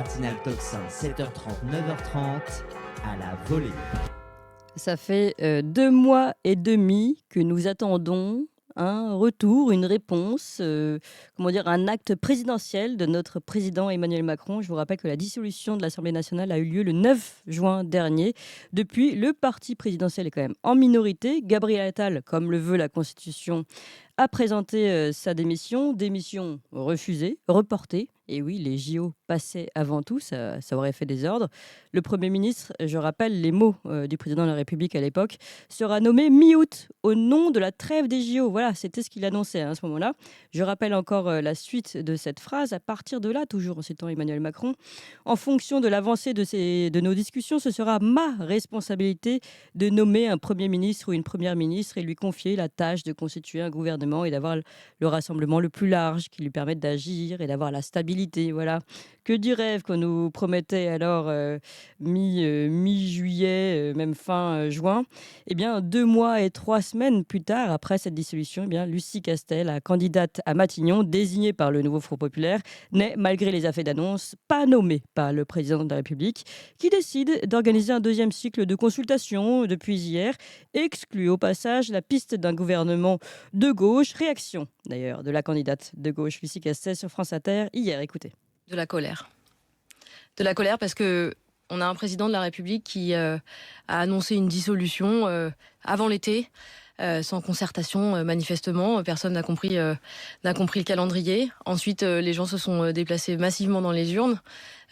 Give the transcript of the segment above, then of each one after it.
matinale Tocsin, 7h30, 9h30, à la volée. Ça fait 2 mois et demi que nous attendons un retour, une réponse, un acte présidentiel de notre président Emmanuel Macron. Je vous rappelle que la dissolution de l'Assemblée nationale a eu lieu le 9 juin dernier. Depuis, le parti présidentiel est quand même en minorité. Gabriel Attal, comme le veut la Constitution, a présenté sa démission refusée, reportée. Et oui, les JO passaient avant tout, ça aurait fait des ordres. Le Premier ministre, je rappelle les mots du président de la République à l'époque, sera nommé mi-août au nom de la trêve des JO. Voilà, c'était ce qu'il annonçait à ce moment-là. Je rappelle encore la suite de cette phrase. À partir de là, toujours en citant Emmanuel Macron, en fonction de l'avancée de nos discussions, ce sera ma responsabilité de nommer un Premier ministre ou une Première ministre et lui confier la tâche de constituer un gouvernement et d'avoir le rassemblement le plus large qui lui permette d'agir et d'avoir la stabilité. Voilà. Que du rêve qu'on nous promettait alors mi-juillet, même fin juin. Eh bien, 2 mois et 3 semaines plus tard, après cette dissolution, eh bien, Lucie Castel, la candidate à Matignon, désignée par le nouveau Front populaire, n'est, malgré les effets d'annonce, pas nommée par le président de la République, qui décide d'organiser un deuxième cycle de consultation depuis hier, exclut au passage la piste d'un gouvernement de gauche. Réaction, d'ailleurs, de la candidate de gauche, Lucie Castel, sur France Inter, hier. Écoutez. De la colère. De la colère parce que on a un président de la République qui a annoncé une dissolution avant l'été, sans concertation, manifestement. Personne n'a compris le calendrier. Ensuite, les gens se sont déplacés massivement dans les urnes.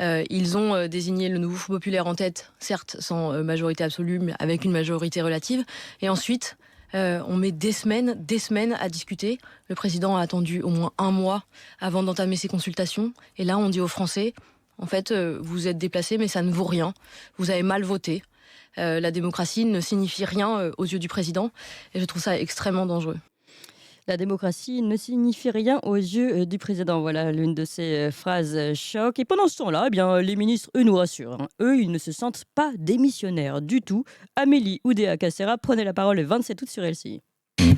Ils ont désigné le nouveau Front populaire en tête, certes sans majorité absolue, mais avec une majorité relative. Et ensuite, on met des semaines à discuter. Le président a attendu au moins 1 mois avant d'entamer ses consultations. Et là, on dit aux Français, en fait, vous êtes déplacés, mais ça ne vaut rien. Vous avez mal voté. La démocratie ne signifie rien aux yeux du président. Et je trouve ça extrêmement dangereux. La démocratie ne signifie rien aux yeux du président. Voilà l'une de ces phrases choc. Et pendant ce temps-là, eh bien, les ministres, eux, nous rassurent. Eux, ils ne se sentent pas démissionnaires du tout. Amélie Oudéa-Castéra prenait la parole le 27 août sur LCI.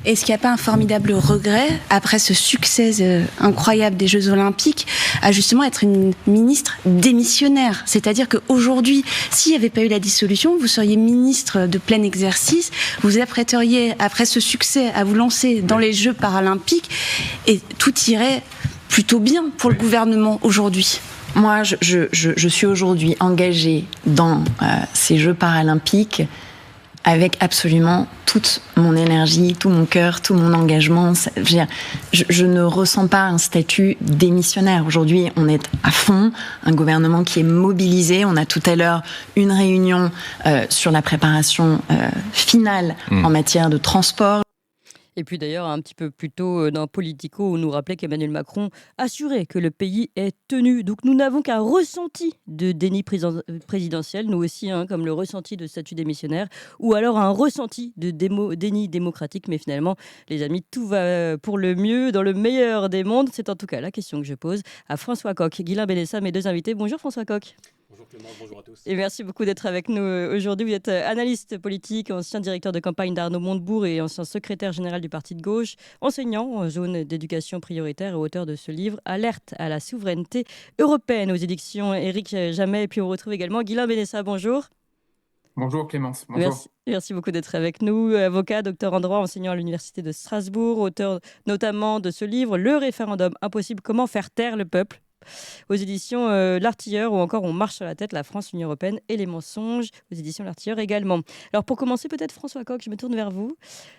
Est-ce qu'il n'y a pas un formidable regret, après ce succès incroyable des Jeux Olympiques, à justement être une ministre démissionnaire ? C'est-à-dire qu'aujourd'hui, s'il n'y avait pas eu la dissolution, vous seriez ministre de plein exercice, vous apprêteriez, après ce succès, à vous lancer dans les Jeux paralympiques, et tout irait plutôt bien pour le gouvernement aujourd'hui. Moi, je suis aujourd'hui engagée dans ces Jeux paralympiques avec absolument toute mon énergie, tout mon cœur, tout mon engagement. Je ne ressens pas un statut démissionnaire. Aujourd'hui, on est à fond, un gouvernement qui est mobilisé. On a tout à l'heure une réunion sur la préparation finale en matière de transport. Et puis d'ailleurs, un petit peu plus tôt dans Politico, on nous rappelait qu'Emmanuel Macron assurait que le pays est tenu. Donc nous n'avons qu'un ressenti de déni présidentiel, nous aussi, comme le ressenti de statut démissionnaire, ou alors un ressenti de déni démocratique. Mais finalement, les amis, tout va pour le mieux, dans le meilleur des mondes. C'est en tout cas la question que je pose à François Coq, Guilain Benessa, mes 2 invités. Bonjour François Coq. Bonjour Clément, bonjour à tous. Et merci beaucoup d'être avec nous aujourd'hui. Vous êtes analyste politique, ancien directeur de campagne d'Arnaud Montebourg et ancien secrétaire général du Parti de gauche, enseignant en zone d'éducation prioritaire et auteur de ce livre Alerte à la souveraineté européenne aux éditions Éric Jamet. Et puis on retrouve également Guilain Benessa. Bonjour. Bonjour Clémence, bonjour. Merci beaucoup d'être avec nous. Avocat, docteur en droit, enseignant à l'Université de Strasbourg, auteur notamment de ce livre Le référendum impossible, comment faire taire le peuple, aux éditions L'Artilleur, ou encore On marche sur la tête, la France, l'Union européenne et les mensonges, aux éditions L'Artilleur également. Alors pour commencer, peut-être François Coq, je me tourne vers vous.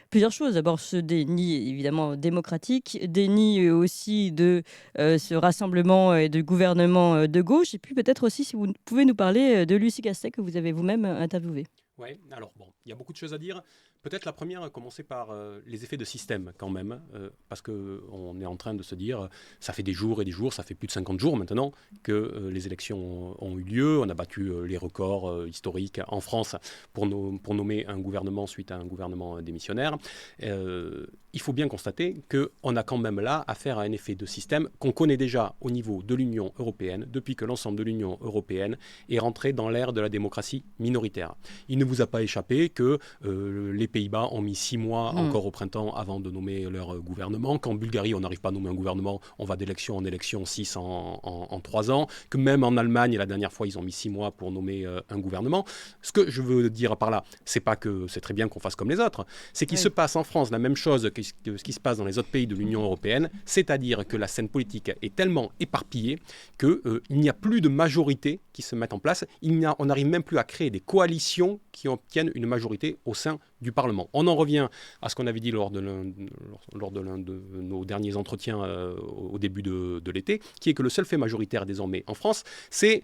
Plusieurs choses. D'abord, ce déni évidemment démocratique, déni aussi de ce rassemblement et de gouvernement de gauche, et puis peut-être aussi si vous pouvez nous parler de Lucie Castel que vous avez vous-même interviewée. Oui, alors bon, il y a beaucoup de choses à dire. Peut-être la première, commencer par les effets de système quand même, parce qu'on est en train de se dire, ça fait des jours et des jours, ça fait plus de 50 jours maintenant que les élections ont eu lieu. On a battu les records historiques en France pour nommer un gouvernement suite à un gouvernement démissionnaire. Il il faut bien constater qu'on a quand même là affaire à un effet de système qu'on connaît déjà au niveau de l'Union européenne, depuis que l'ensemble de l'Union européenne est rentré dans l'ère de la démocratie minoritaire. Il ne vous a pas échappé que les Pays-Bas ont mis 6 mois encore au printemps avant de nommer leur gouvernement, qu'en Bulgarie, on n'arrive pas à nommer un gouvernement, on va d'élection en élection 6 en 3 ans, que même en Allemagne, la dernière fois, ils ont mis 6 mois pour nommer un gouvernement. Ce que je veux dire par là, c'est pas que c'est très bien qu'on fasse comme les autres, c'est qu'il se passe en France la même chose que ce qui se passe dans les autres pays de l'Union européenne, c'est-à-dire que la scène politique est tellement éparpillée qu'il n'y a plus de majorité qui se mettent en place, on n'arrive même plus à créer des coalitions qui obtiennent une majorité au sein du Parlement. On en revient à ce qu'on avait dit lors de l'un de nos derniers entretiens au début de l'été, qui est que le seul fait majoritaire désormais en France, c'est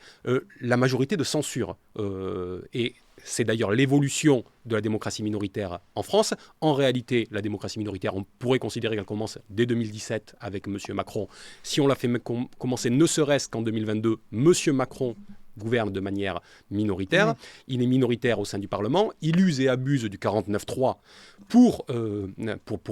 la majorité de censure. Et c'est d'ailleurs l'évolution de la démocratie minoritaire en France. En réalité, la démocratie minoritaire, on pourrait considérer qu'elle commence dès 2017 avec M. Macron. Si on l'a fait commencer ne serait-ce qu'en 2022, M. Macron gouverne de manière minoritaire. Il est minoritaire au sein du Parlement. Il use et abuse du 49.3 pour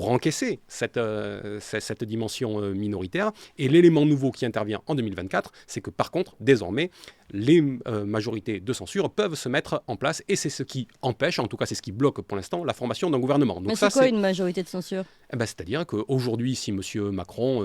encaisser cette dimension minoritaire. Et l'élément nouveau qui intervient en 2024, c'est que par contre, désormais, les majorités de censure peuvent se mettre en place et c'est ce qui empêche, en tout cas c'est ce qui bloque pour l'instant, la formation d'un gouvernement. Donc mais c'est quoi une majorité de censure ? C'est-à-dire qu'aujourd'hui, si M. Macron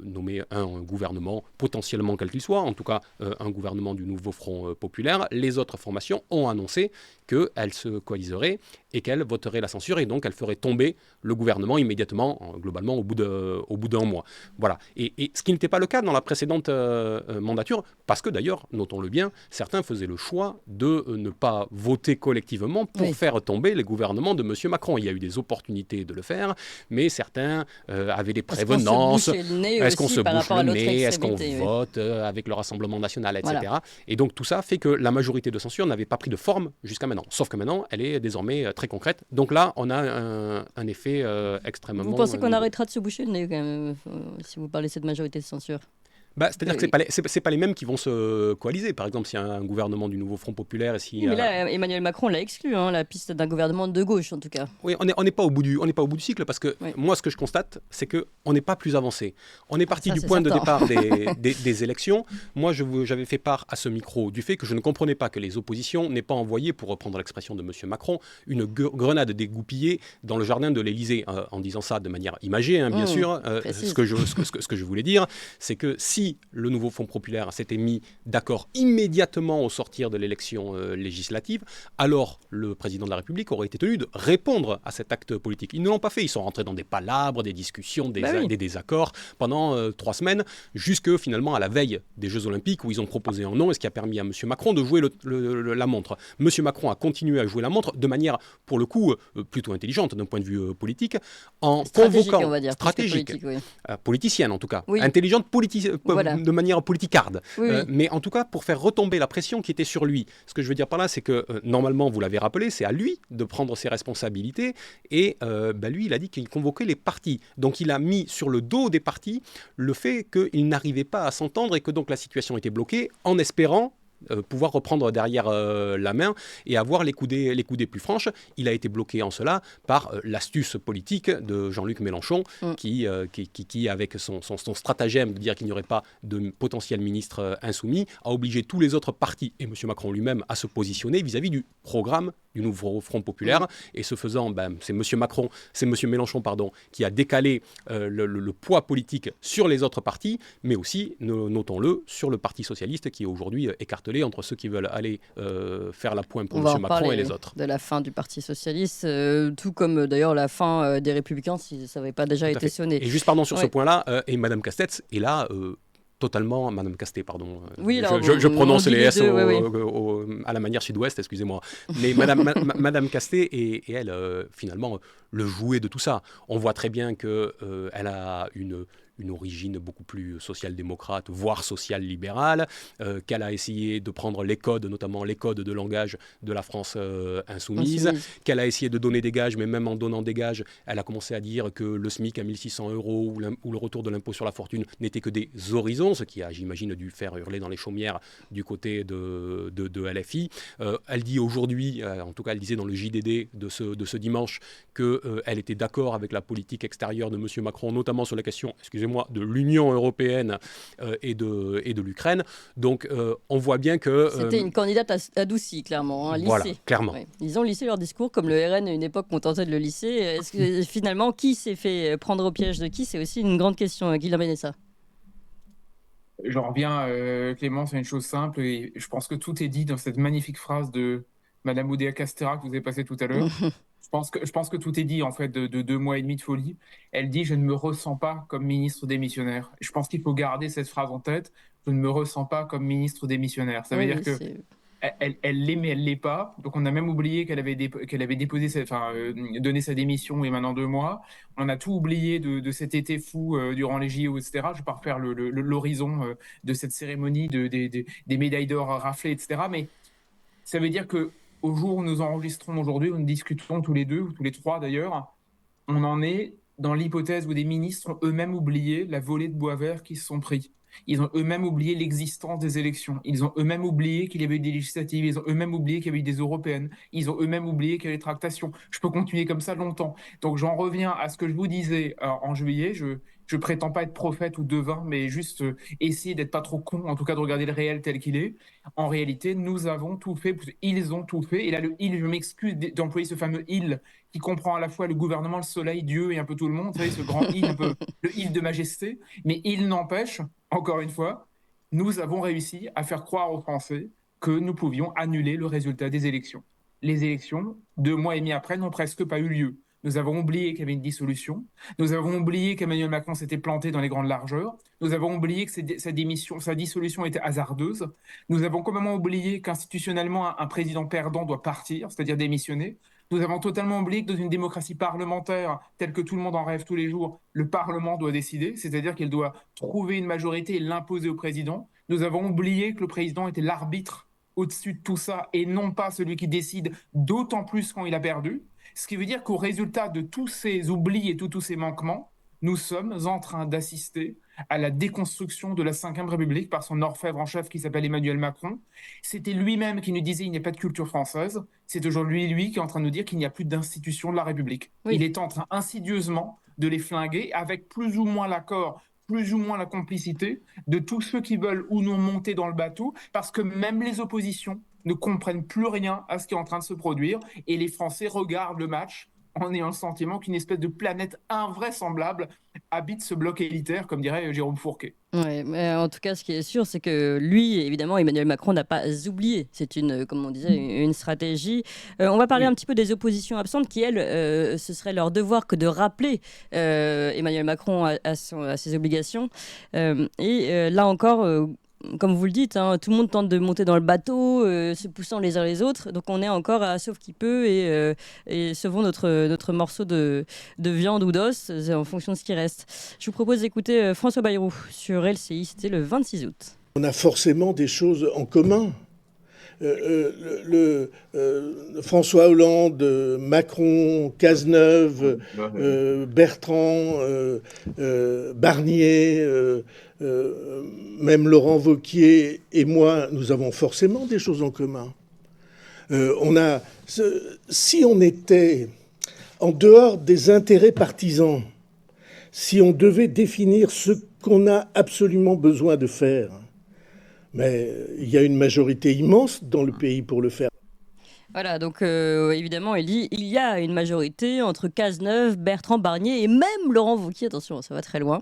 nommait un gouvernement, potentiellement quel qu'il soit, en tout cas un gouvernement du nouveau Front populaire, les autres formations ont annoncé qu'elles se coaliseraient et qu'elles voteraient la censure et donc elles feraient tomber le gouvernement immédiatement, globalement au bout d'un mois. Voilà. Et ce qui n'était pas le cas dans la précédente mandature, parce que d'ailleurs, notons-le bien, certains faisaient le choix de ne pas voter collectivement pour faire tomber les gouvernements de M. Macron. Il y a eu des opportunités de le faire, mais certains avaient des prévenances. Est-ce qu'on se bouche le nez ? Est-ce qu'on vote avec le Rassemblement national, etc. Voilà. Et donc tout ça fait que la majorité de censure n'avait pas pris de forme jusqu'à maintenant. Sauf que maintenant, elle est désormais très concrète. Donc là, on a un effet extrêmement... Vous pensez qu'on arrêtera de se boucher le nez quand même, si vous parlez de cette majorité de censure ? C'est-à-dire que c'est pas les mêmes qui vont se coaliser. Par exemple, s'il y a un gouvernement du nouveau Front populaire... mais là, Emmanuel Macron l'a exclu, la piste d'un gouvernement de gauche, en tout cas. Oui, on n'est pas au bout du cycle, parce que moi, ce que je constate, c'est qu'on n'est pas plus avancé. On est parti du point de départ des élections. Moi, j'avais fait part à ce micro du fait que je ne comprenais pas que les oppositions n'aient pas envoyé, pour reprendre l'expression de M. Macron, une grenade dégoupillée dans le jardin de l'Élysée. En disant ça de manière imagée, bien sûr. Ce que je voulais dire, c'est que si le nouveau Front populaire s'était mis d'accord immédiatement au sortir de l'élection législative, alors le président de la République aurait été tenu de répondre à cet acte politique. Ils ne l'ont pas fait. Ils sont rentrés dans des palabres, des discussions, des désaccords pendant 3 semaines, jusque finalement à la veille des Jeux Olympiques où ils ont proposé un nom et ce qui a permis à M. Macron de jouer la montre. M. Macron a continué à jouer la montre de manière, pour le coup, plutôt intelligente d'un point de vue politique, en convoquant... on va dire, stratégique, politicienne en tout cas, intelligente de manière politicarde. Mais en tout cas, pour faire retomber la pression qui était sur lui. Ce que je veux dire par là, c'est que normalement, vous l'avez rappelé, c'est à lui de prendre ses responsabilités. Et lui, il a dit qu'il convoquait les partis. Donc, il a mis sur le dos des partis le fait qu'ils n'arrivaient pas à s'entendre et que donc la situation était bloquée en espérant pouvoir reprendre derrière la main et avoir les coudées plus franches. Il a été bloqué en cela par l'astuce politique de Jean-Luc Mélenchon qui avec son stratagème de dire qu'il n'y aurait pas de potentiel ministre insoumis, a obligé tous les autres partis et M. Macron lui-même à se positionner vis-à-vis du programme du nouveau Front populaire. Et ce faisant, c'est M. Mélenchon qui a décalé le poids politique sur les autres partis, mais aussi, notons-le, sur le Parti socialiste qui est aujourd'hui écartelé entre ceux qui veulent aller faire la pointe pour M. Macron et les autres. De la fin du Parti socialiste, tout comme d'ailleurs la fin des Républicains, si ça n'avait pas déjà été sonné. Et juste sur ce point-là, et Mme Castex est là... totalement, Madame Casté, pardon. Je prononce les S à la manière sud-ouest, excusez-moi. Mais Madame Casté est elle, finalement, le jouet de tout ça. On voit très bien qu'elle a une une origine beaucoup plus social-démocrate, voire social-libérale, qu'elle a essayé de prendre les codes, notamment les codes de langage de la France insoumise, qu'elle a essayé de donner des gages, mais même en donnant des gages, elle a commencé à dire que le SMIC à 1 600 € ou le retour de l'impôt sur la fortune n'était que des horizons, ce qui a, j'imagine, dû faire hurler dans les chaumières du côté de LFI. Elle dit aujourd'hui, en tout cas elle disait dans le JDD de ce dimanche, qu'elle était d'accord avec la politique extérieure de M. Macron, notamment sur la question, excusez-moi, de l'Union européenne et de l'Ukraine. Donc on voit bien que... C'était une candidate adoucie, clairement, lissée. Voilà, clairement. Ouais. Ils ont lissé leur discours, comme le RN à une époque on tentait de le lisser. Est-ce que finalement, qui s'est fait prendre au piège de qui? C'est aussi une grande question, Guillaume Benessa. J'en reviens, Clémence, à une chose simple, et je pense que tout est dit dans cette magnifique phrase de Madame Oudéa-Castéra que vous avez passée tout à l'heure. Je pense que tout est dit, en fait, de 2 mois et demi de folie. Elle dit « Je ne me ressens pas comme ministre démissionnaire ». Je pense qu'il faut garder cette phrase en tête. « Je ne me ressens pas comme ministre démissionnaire ». Ça veut dire que elle l'est, mais elle l'est pas. Donc on a même oublié qu'elle avait déposé, donné sa démission il y a maintenant 2 mois. On a tout oublié de cet été fou durant les JO, etc. Je vais pas refaire l'horizon de cette cérémonie des médailles d'or raflées, etc. Mais ça veut dire que au jour où nous enregistrons aujourd'hui, où nous discutons tous les 2 ou tous les 3 d'ailleurs, on en est dans l'hypothèse où des ministres ont eux-mêmes oublié la volée de bois vert qu'ils se sont pris. Ils ont eux-mêmes oublié l'existence des élections. Ils ont eux-mêmes oublié qu'il y avait eu des législatives. Ils ont eux-mêmes oublié qu'il y avait eu des européennes. Ils ont eux-mêmes oublié qu'il y avait des tractations. Je peux continuer comme ça longtemps. Donc j'en reviens à ce que je vous disais en juillet. Je prétends pas être prophète ou devin, mais juste essayer d'être pas trop con, en tout cas de regarder le réel tel qu'il est. En réalité, nous avons tout fait, ils ont tout fait. Et là, le « il », je m'excuse d'employer ce fameux « il » qui comprend à la fois le gouvernement, le soleil, Dieu et un peu tout le monde. Vous savez, ce grand « il », un peu le « il » de majesté. Mais il n'empêche, encore une fois, nous avons réussi à faire croire aux Français que nous pouvions annuler le résultat des élections. Les élections, 2 mois et demi après, n'ont presque pas eu lieu. Nous avons oublié qu'il y avait une dissolution. Nous avons oublié qu'Emmanuel Macron s'était planté dans les grandes largeurs. Nous avons oublié que sa dissolution était hasardeuse. Nous avons complètement oublié qu'institutionnellement, un président perdant doit partir, c'est-à-dire démissionner. Nous avons totalement oublié que dans une démocratie parlementaire, telle que tout le monde en rêve tous les jours, le Parlement doit décider, c'est-à-dire qu'il doit trouver une majorité et l'imposer au président. Nous avons oublié que le président était l'arbitre au-dessus de tout ça et non pas celui qui décide, d'autant plus quand il a perdu. Ce qui veut dire qu'au résultat de tous ces oublis et tous ces manquements, nous sommes en train d'assister à la déconstruction de la Ve République par son orfèvre en chef qui s'appelle Emmanuel Macron. C'était lui-même qui nous disait qu'il n'y a pas de culture française. C'est aujourd'hui lui qui est en train de nous dire qu'il n'y a plus d'institution de la République. Oui. Il est en train insidieusement de les flinguer avec plus ou moins l'accord, plus ou moins la complicité de tous ceux qui veulent ou non monter dans le bateau, parce que même les oppositions ne comprennent plus rien à ce qui est en train de se produire et les Français regardent le match en ayant le sentiment qu'une espèce de planète invraisemblable habite ce bloc élitaire, comme dirait Jérôme Fourquet. Ouais, mais en tout cas, ce qui est sûr, c'est que lui, évidemment, Emmanuel Macron n'a pas oublié. C'est une, comme on disait, une stratégie. On va parler un petit peu des oppositions absentes qui, elles, ce serait leur devoir que de rappeler Emmanuel Macron à ses obligations. Là encore... comme vous le dites, hein, tout le monde tente de monter dans le bateau, se poussant les uns les autres. Donc on est encore à sauve qui peut et sauvons notre morceau de viande ou d'os en fonction de ce qui reste. Je vous propose d'écouter François Bayrou sur LCI, c'était le 26 août. On a forcément des choses en commun. François Hollande, Macron, Cazeneuve, Bertrand, Barnier, même Laurent Wauquiez et moi, nous avons forcément des choses en commun. Si on était en dehors des intérêts partisans, si on devait définir ce qu'on a absolument besoin de faire, mais il y a une majorité immense dans le pays pour le faire. Voilà, donc évidemment, il dit il y a une majorité entre Cazeneuve, Bertrand, Barnier et même Laurent Wauquiez, attention, ça va très loin,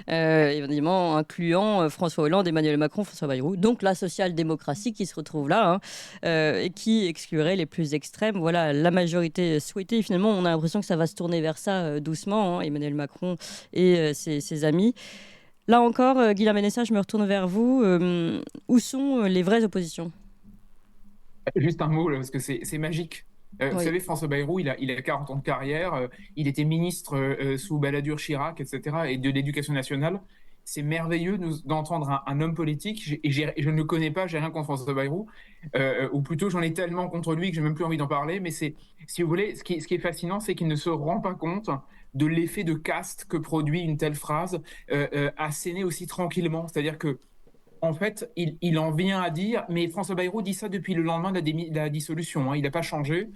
évidemment, incluant François Hollande, Emmanuel Macron, François Bayrou, donc la social-démocratie qui se retrouve là, et qui exclurait les plus extrêmes. Voilà, la majorité souhaitée, finalement, on a l'impression que ça va se tourner vers ça doucement, Emmanuel Macron et ses amis. Là encore, Guillaume Benessa, je me retourne vers vous. Où sont les vraies oppositions ? Juste un mot, là, parce que c'est magique. Vous Oui. savez, François Bayrou, il a 40 ans de carrière. Il était ministre sous Balladur, Chirac, etc., et de l'Éducation nationale. C'est merveilleux d'entendre un homme politique, je ne le connais pas, j'ai rien contre François Bayrou, ou plutôt j'en ai tellement contre lui que j'ai même plus envie d'en parler, mais c'est, si vous voulez, ce qui est fascinant, c'est qu'il ne se rend pas compte de l'effet de caste que produit une telle phrase, assénée aussi tranquillement. C'est-à-dire que en fait, il en vient à dire, mais François Bayrou dit ça depuis le lendemain de la dissolution, hein, il n'a pas changé.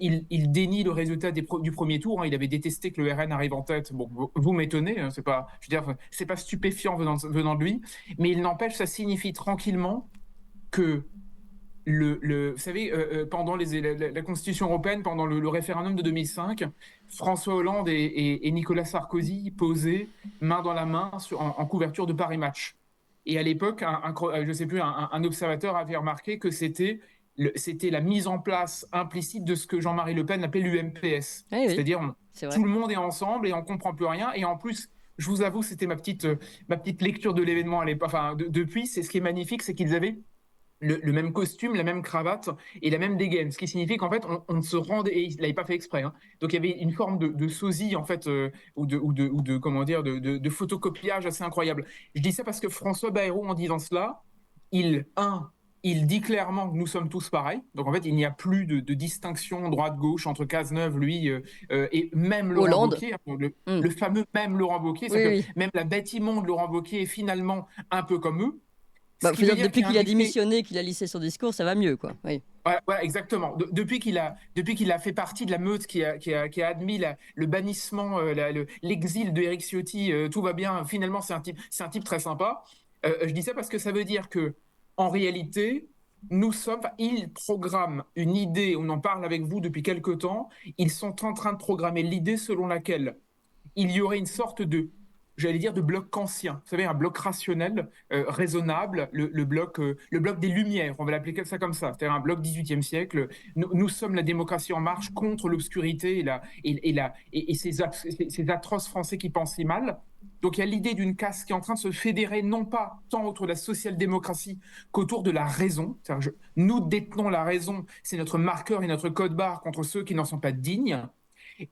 Il dénie le résultat du premier tour, hein, il avait détesté que le RN arrive en tête. Bon, vous m'étonnez, hein, c'est pas stupéfiant venant de lui, mais il n'empêche, ça signifie tranquillement que vous savez, pendant la Constitution européenne, pendant le référendum de 2005, François Hollande et Nicolas Sarkozy posaient main dans la main en couverture de Paris Match. Et à l'époque, je sais plus, un observateur avait remarqué que c'était la mise en place implicite de ce que Jean-Marie Le Pen appelait l'UMPS. Oui, oui, C'est-à-dire, c'est vrai. tout le monde est ensemble et on comprend plus rien. Et en plus, je vous avoue, c'était ma petite lecture de l'événement à l'époque. Enfin, depuis, c'est ce qui est magnifique, c'est qu'ils avaient le même costume, la même cravate et la même dégaine, ce qui signifie qu'en fait on ne se rendait, et il l'avait pas fait exprès, hein. Donc il y avait une forme de sosie en fait, ou de comment dire, de photocopiage assez incroyable. Je dis ça parce que François Bayrou, en disant cela, il dit clairement que nous sommes tous pareils. Donc en fait il n'y a plus de distinction droite-gauche entre Cazeneuve, lui, et même Laurent Hollande. Wauquiez, hein, Mm. le fameux même Laurent Wauquiez, Oui, c'est-à-dire oui. que même la bête immonde Laurent Wauquiez est finalement un peu comme eux. Ce Bah, qui faut veut dire, dire depuis qu'il y a qu'il un a effet. démissionné, qu'il a lissé son discours, ça va mieux, quoi. Oui. Voilà, exactement. Depuis qu'il a fait partie de la meute qui a admis le bannissement, l'exil de Éric Ciotti, tout va bien. Finalement, c'est un type très sympa. Je dis ça parce que ça veut dire que, en réalité, ils programment une idée. On en parle avec vous depuis quelque temps. Ils sont en train de programmer l'idée selon laquelle il y aurait une sorte j'allais dire, de bloc kantien. Vous savez, un bloc rationnel, raisonnable, le bloc des Lumières, on va l'appeler ça comme ça, c'est-à-dire un bloc 18e siècle. Nous sommes la démocratie en marche contre l'obscurité et ces atroces Français qui pensent si mal. Donc il y a l'idée d'une caste qui est en train de se fédérer, non pas tant autour de la social-démocratie qu'autour de la raison. Nous détenons la raison, c'est notre marqueur et notre code-barre contre ceux qui n'en sont pas dignes.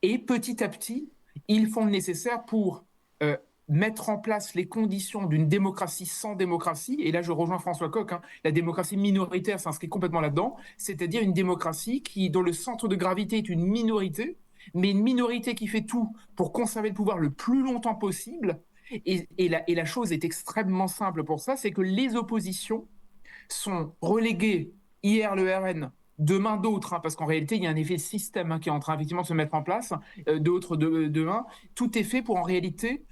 Et petit à petit, ils font le nécessaire pour mettre en place les conditions d'une démocratie sans démocratie. Et là, je rejoins François Coq, hein, la démocratie minoritaire s'inscrit complètement là-dedans, c'est-à-dire une démocratie dont le centre de gravité est une minorité, mais une minorité qui fait tout pour conserver le pouvoir le plus longtemps possible. Et la chose est extrêmement simple pour ça, c'est que les oppositions sont reléguées, hier le RN, demain d'autres, hein, parce qu'en réalité, il y a un effet système, hein, qui est en train effectivement de se mettre en place, d'autres demain. Tout est fait pour en réalité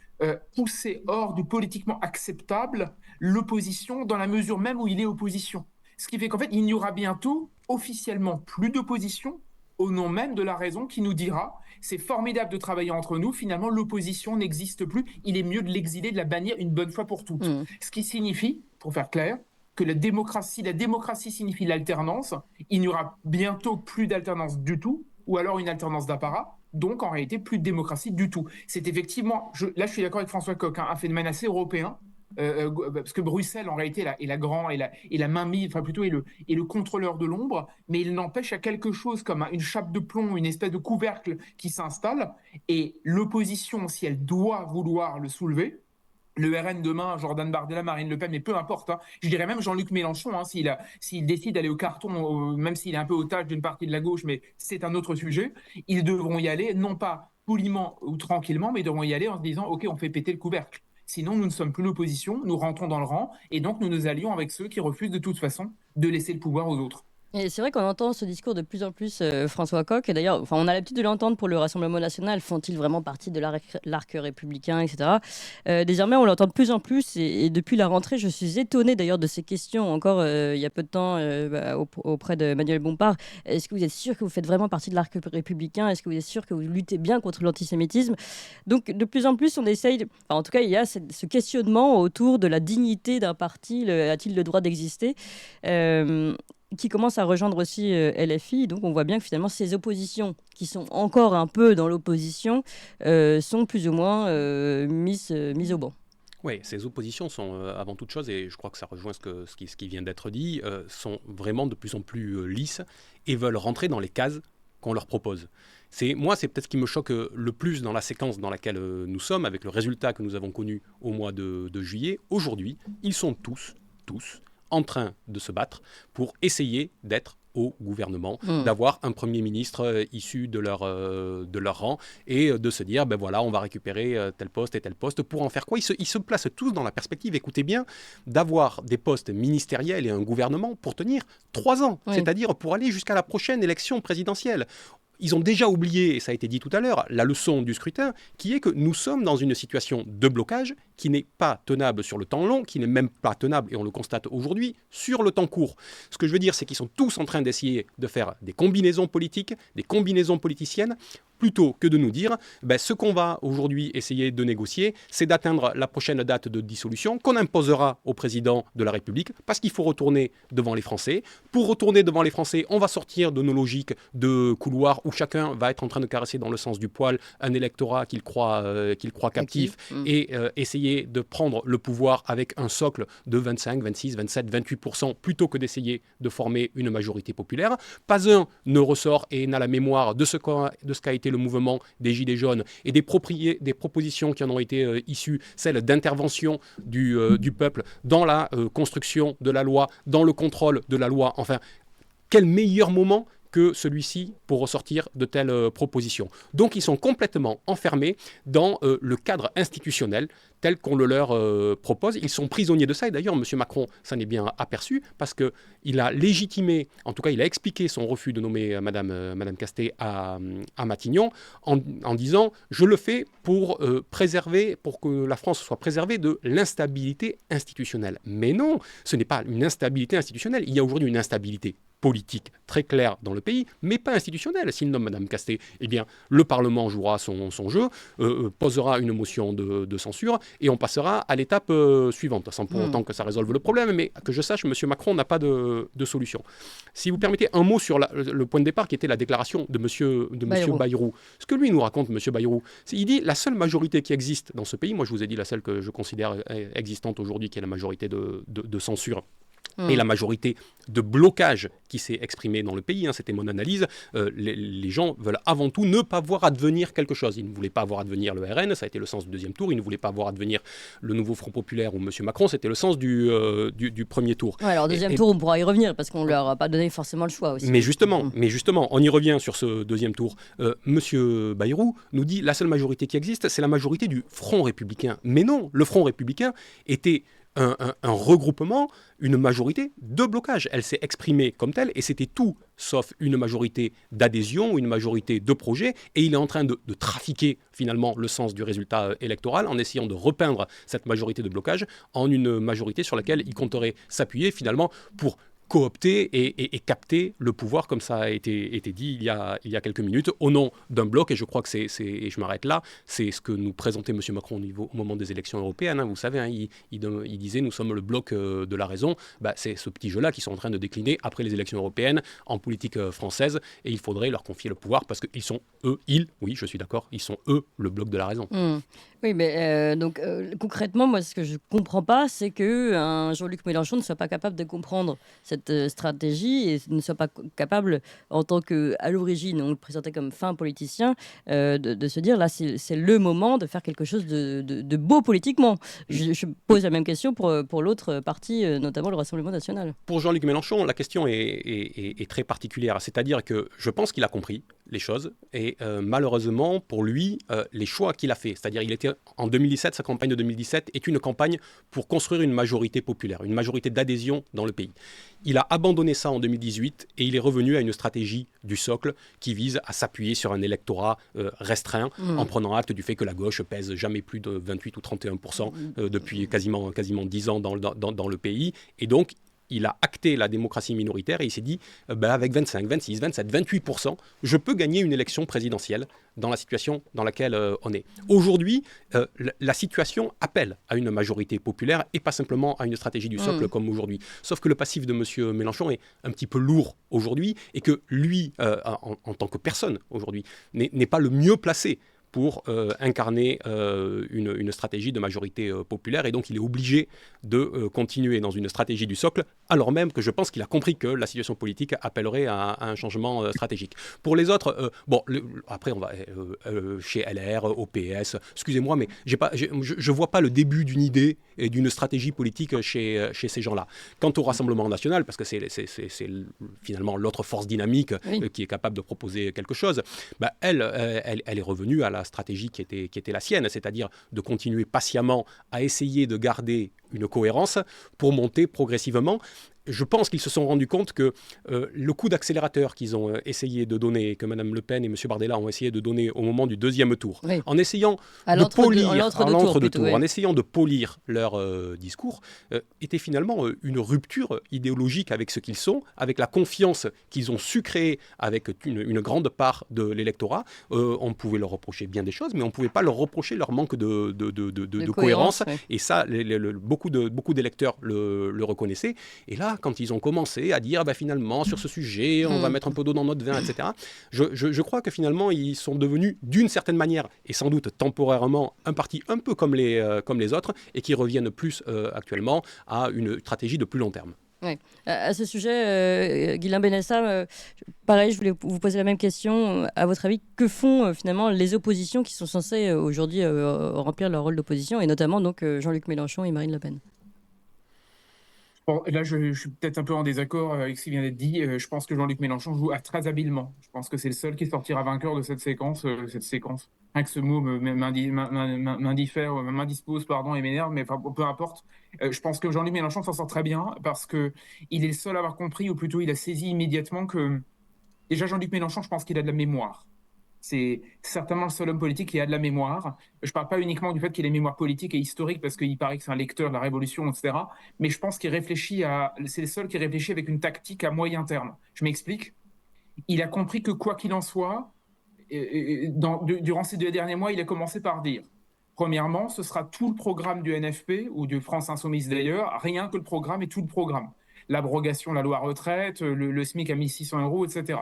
pousser hors du politiquement acceptable l'opposition dans la mesure même où il est opposition. Ce qui fait qu'en fait, il n'y aura bientôt officiellement plus d'opposition au nom même de la raison qui nous dira c'est formidable de travailler entre nous, finalement l'opposition n'existe plus, il est mieux de l'exiler, de la bannir une bonne fois pour toutes. Ce qui signifie, pour faire clair, que la démocratie signifie l'alternance, il n'y aura bientôt plus d'alternance du tout, ou alors une alternance d'apparat, donc en réalité plus de démocratie du tout. C'est effectivement, là je suis d'accord avec François Coq, hein, un phénomène assez européen, parce que Bruxelles en réalité est la main mise, enfin plutôt est le contrôleur de l'ombre, mais il n'empêche à quelque chose comme une chape de plomb, une espèce de couvercle qui s'installe, et l'opposition, si elle doit vouloir le soulever, le RN demain, Jordan Bardella, Marine Le Pen, mais peu importe, hein. Je dirais même Jean-Luc Mélenchon, hein, s'il décide d'aller au carton, même s'il est un peu otage d'une partie de la gauche, mais c'est un autre sujet, ils devront y aller, non pas poliment ou tranquillement, mais ils devront y aller en se disant, OK, on fait péter le couvercle. Sinon, nous ne sommes plus l'opposition, nous rentrons dans le rang, et donc nous nous allions avec ceux qui refusent de toute façon de laisser le pouvoir aux autres. Et c'est vrai qu'on entend ce discours de plus en plus, François Coq. Et d'ailleurs, on a l'habitude de l'entendre pour le Rassemblement national. Font-ils vraiment partie de l'arc républicain, etc. Désormais, on l'entend de plus en plus. Et depuis la rentrée, je suis étonnée d'ailleurs de ces questions. Encore il y a peu de temps, auprès de Manuel Bompard. Est-ce que vous êtes sûr que vous faites vraiment partie de l'arc républicain? Est-ce que vous êtes sûr que vous luttez bien contre l'antisémitisme? Donc, de plus en plus, on essaye. Enfin, en tout cas, il y a ce questionnement autour de la dignité d'un parti. A-t-il le droit d'exister? Qui commence à rejoindre aussi LFI. Donc on voit bien que finalement ces oppositions qui sont encore un peu dans l'opposition sont plus ou moins mises au banc. Oui, ces oppositions sont avant toute chose, et je crois que ça rejoint ce qui vient d'être dit, sont vraiment de plus en plus lisses et veulent rentrer dans les cases qu'on leur propose. Moi, c'est peut-être ce qui me choque le plus dans la séquence dans laquelle nous sommes, avec le résultat que nous avons connu au mois de juillet. Aujourd'hui, ils sont tous en train de se battre pour essayer d'être au gouvernement, d'avoir un Premier ministre issu de leur rang et de se dire, ben voilà, on va récupérer tel poste et tel poste. Pour en faire quoi ? Ils se placent tous dans la perspective, écoutez bien, d'avoir des postes ministériels et un gouvernement pour tenir 3 ans, c'est-à-dire pour aller jusqu'à la prochaine élection présidentielle. Ils ont déjà oublié, et ça a été dit tout à l'heure, la leçon du scrutin, qui est que nous sommes dans une situation de blocage qui n'est pas tenable sur le temps long, qui n'est même pas tenable, et on le constate aujourd'hui, sur le temps court. Ce que je veux dire, c'est qu'ils sont tous en train d'essayer de faire des combinaisons politiques, des combinaisons politiciennes, plutôt que de nous dire, ce qu'on va aujourd'hui essayer de négocier, c'est d'atteindre la prochaine date de dissolution qu'on imposera au président de la République, parce qu'il faut retourner devant les Français. Pour retourner devant les Français, on va sortir de nos logiques de couloir où chacun va être en train de caresser dans le sens du poil un électorat qu'il croit captif et essayer de prendre le pouvoir avec un socle de 25, 26, 27, 28% plutôt que d'essayer de former une majorité populaire. Pas un ne ressort et n'a la mémoire de ce qu'a été le mouvement des Gilets jaunes et des propositions qui en ont été issues, celles d'intervention du peuple dans la construction de la loi, dans le contrôle de la loi. Enfin, quel meilleur moment que celui-ci pour ressortir de telles propositions. Donc ils sont complètement enfermés dans le cadre institutionnel tel qu'on le leur propose. Ils sont prisonniers de ça, et d'ailleurs M. Macron s'en est bien aperçu, parce qu'il a légitimé, en tout cas il a expliqué son refus de nommer Madame Castet à Matignon en disant « je le fais pour que la France soit préservée de l'instabilité institutionnelle ». Mais non, ce n'est pas une instabilité institutionnelle, il y a aujourd'hui une instabilité politique très claire dans le pays, mais pas institutionnelle. S'il nomme Mme Castet, eh bien, le Parlement jouera son jeu, posera une motion de censure, et on passera à l'étape suivante, sans pour autant que ça résolve le problème, mais que je sache, M. Macron n'a pas de solution. Si vous permettez un mot sur le point de départ qui était la déclaration de M. Bayrou. Ce que lui nous raconte, M. Bayrou, il dit la seule majorité qui existe dans ce pays, moi je vous ai dit la seule que je considère existante aujourd'hui, qui est la majorité de censure, et la majorité de blocage qui s'est exprimée dans le pays, c'était mon analyse, les gens veulent avant tout ne pas voir advenir quelque chose. Ils ne voulaient pas voir advenir le RN, ça a été le sens du deuxième tour, ils ne voulaient pas voir advenir le nouveau Front Populaire ou M. Macron, c'était le sens du premier tour. Ouais, alors deuxième tour, on pourra y revenir, parce qu'on ne leur a pas donné forcément le choix aussi. Mais justement, on y revient sur ce deuxième tour. M. Bayrou nous dit la seule majorité qui existe, c'est la majorité du Front républicain. Mais non, le Front républicain était un regroupement, une majorité de blocage. Elle s'est exprimée comme telle et c'était tout sauf une majorité d'adhésion ou une majorité de projet, et il est en train de trafiquer finalement le sens du résultat électoral en essayant de repeindre cette majorité de blocage en une majorité sur laquelle il compterait s'appuyer finalement pour coopter et capter le pouvoir, comme ça a été dit il y a quelques minutes, au nom d'un bloc, et je crois que et je m'arrête là, c'est ce que nous présentait M. Macron au moment des élections européennes, vous savez, il disait nous sommes le bloc de la raison, c'est ce petit jeu-là qu'ils sont en train de décliner après les élections européennes en politique française, et il faudrait leur confier le pouvoir parce qu'ils sont oui je suis d'accord, ils sont le bloc de la raison. Oui, mais concrètement, moi, ce que je ne comprends pas, c'est qu'un Jean-Luc Mélenchon ne soit pas capable de comprendre cette stratégie et ne soit pas capable, en tant qu'à l'origine, on le présentait comme fin politicien, de se dire, là, c'est le moment de faire quelque chose de beau politiquement. Je pose la même question pour l'autre parti, notamment le Rassemblement national. Pour Jean-Luc Mélenchon, la question est très particulière. C'est-à-dire que je pense qu'il a compris les choses et malheureusement, pour lui, les choix qu'il a fait, c'est-à-dire il était en 2017, sa campagne de 2017 est une campagne pour construire une majorité populaire, une majorité d'adhésion dans le pays. Il a abandonné ça en 2018 et il est revenu à une stratégie du socle qui vise à s'appuyer sur un électorat restreint en prenant acte du fait que la gauche pèse jamais plus de 28 ou 31% depuis quasiment 10 ans dans le pays. Et donc, il a acté la démocratie minoritaire et il s'est dit, avec 25, 26, 27, 28%, je peux gagner une élection présidentielle dans la situation dans laquelle on est. Aujourd'hui, la situation appelle à une majorité populaire et pas simplement à une stratégie du socle comme aujourd'hui. Sauf que le passif de M. Mélenchon est un petit peu lourd aujourd'hui et que lui, en tant que personne aujourd'hui, n'est pas le mieux placé pour incarner une stratégie de majorité populaire. Et donc, il est obligé de continuer dans une stratégie du socle alors même que je pense qu'il a compris que la situation politique appellerait à un changement stratégique. Pour les autres, après on va chez LR, au PS, excusez-moi, mais je ne vois pas le début d'une idée et d'une stratégie politique chez ces gens-là. Quant au Rassemblement national, parce que c'est finalement l'autre force dynamique qui est capable de proposer quelque chose, elle est revenue à la stratégie qui était la sienne, c'est-à-dire de continuer patiemment à essayer de garder une cohérence pour monter progressivement. Je pense qu'ils se sont rendus compte que le coup d'accélérateur qu'ils ont essayé de donner, que Mme Le Pen et M. Bardella ont essayé de donner au moment du deuxième tour, en essayant de polir, en essayant de polir leur discours, était finalement une rupture idéologique avec ce qu'ils sont, avec la confiance qu'ils ont su créer avec une grande part de l'électorat. On pouvait leur reprocher bien des choses, mais on ne pouvait pas leur reprocher leur manque de cohérence. Et ça, beaucoup d'électeurs le reconnaissaient. Et là, quand ils ont commencé à dire finalement sur ce sujet on va mettre un peu d'eau dans notre vin, etc., je crois que finalement ils sont devenus d'une certaine manière et sans doute temporairement un parti un peu comme les autres et qui reviennent plus actuellement à une stratégie de plus long terme. Ouais. À ce sujet, Guilain Benessa, pareil, je voulais vous poser la même question. À votre avis, que font finalement les oppositions qui sont censées aujourd'hui remplir leur rôle d'opposition, et notamment donc Jean-Luc Mélenchon et Marine Le Pen? Bon, là, je suis peut-être un peu en désaccord avec ce qui vient d'être dit. Je pense que Jean-Luc Mélenchon joue très habilement. Je pense que c'est le seul qui sortira vainqueur de cette séquence. Rien que ce mot m'indispose, et m'énerve, mais peu importe. Je pense que Jean-Luc Mélenchon s'en sort très bien parce qu'il est le seul à avoir compris, ou plutôt il a saisi immédiatement que... Déjà, Jean-Luc Mélenchon, je pense qu'il a de la mémoire. C'est certainement le seul homme politique qui a de la mémoire. Je ne parle pas uniquement du fait qu'il a une mémoire politique et historique, parce qu'il paraît que c'est un lecteur de la Révolution, etc. Mais je pense qu'il réfléchit c'est le seul qui réfléchit avec une tactique à moyen terme. Je m'explique. Il a compris que quoi qu'il en soit, durant ces 2 derniers mois, il a commencé par dire, premièrement, ce sera tout le programme du NFP, ou de France Insoumise d'ailleurs, rien que le programme et tout le programme. L'abrogation de la loi retraite, le SMIC à 1 600 €, etc.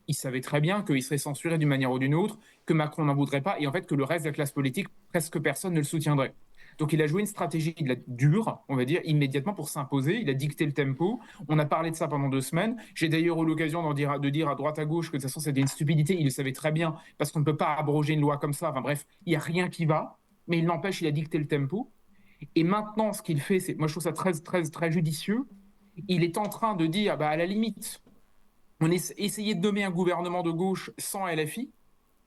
Il savait très bien qu'il serait censuré d'une manière ou d'une autre, que Macron n'en voudrait pas, et en fait que le reste de la classe politique, presque personne ne le soutiendrait. Donc il a joué une stratégie dure, on va dire, immédiatement pour s'imposer. Il a dicté le tempo. On a parlé de ça pendant 2 semaines. J'ai d'ailleurs eu l'occasion de dire à droite à gauche que de toute façon c'était une stupidité. Il le savait très bien, parce qu'on ne peut pas abroger une loi comme ça. Enfin bref, il n'y a rien qui va. Mais il n'empêche, il a dicté le tempo. Et maintenant, ce qu'il fait, moi je trouve ça très, très, très judicieux. Il est en train de dire, à la limite, on essayait de nommer un gouvernement de gauche sans LFI.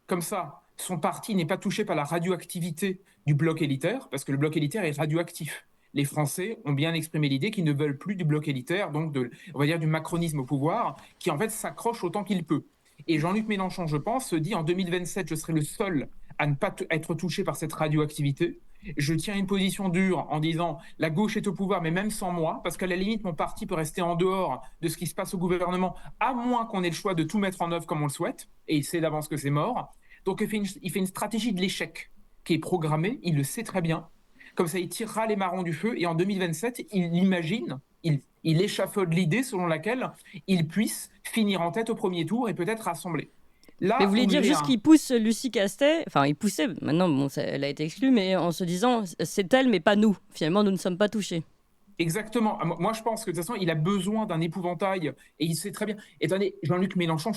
Comme ça, son parti n'est pas touché par la radioactivité du bloc élitaire, parce que le bloc élitaire est radioactif. Les Français ont bien exprimé l'idée qu'ils ne veulent plus du bloc élitaire, donc on va dire du macronisme au pouvoir, qui en fait s'accroche autant qu'il peut. Et Jean-Luc Mélenchon, je pense, se dit en 2027, je serai le seul à ne pas être touché par cette radioactivité. Je tiens une position dure en disant la gauche est au pouvoir, mais même sans moi, parce qu'à la limite, mon parti peut rester en dehors de ce qui se passe au gouvernement, à moins qu'on ait le choix de tout mettre en œuvre comme on le souhaite, et il sait d'avance que c'est mort. Donc il fait une stratégie de l'échec qui est programmée, il le sait très bien. Comme ça, il tirera les marrons du feu, et en 2027, il imagine, il échafaude l'idée selon laquelle il puisse finir en tête au premier tour et peut-être rassembler. Là, mais vous voulez dire juste qu'il pousse Lucie Castet, enfin il poussait, maintenant elle a été exclue, mais en se disant c'est elle mais pas nous, finalement nous ne sommes pas touchés. Exactement. Moi je pense que de toute façon il a besoin d'un épouvantail, et il sait très bien. Attendez, Jean-Luc Mélenchon,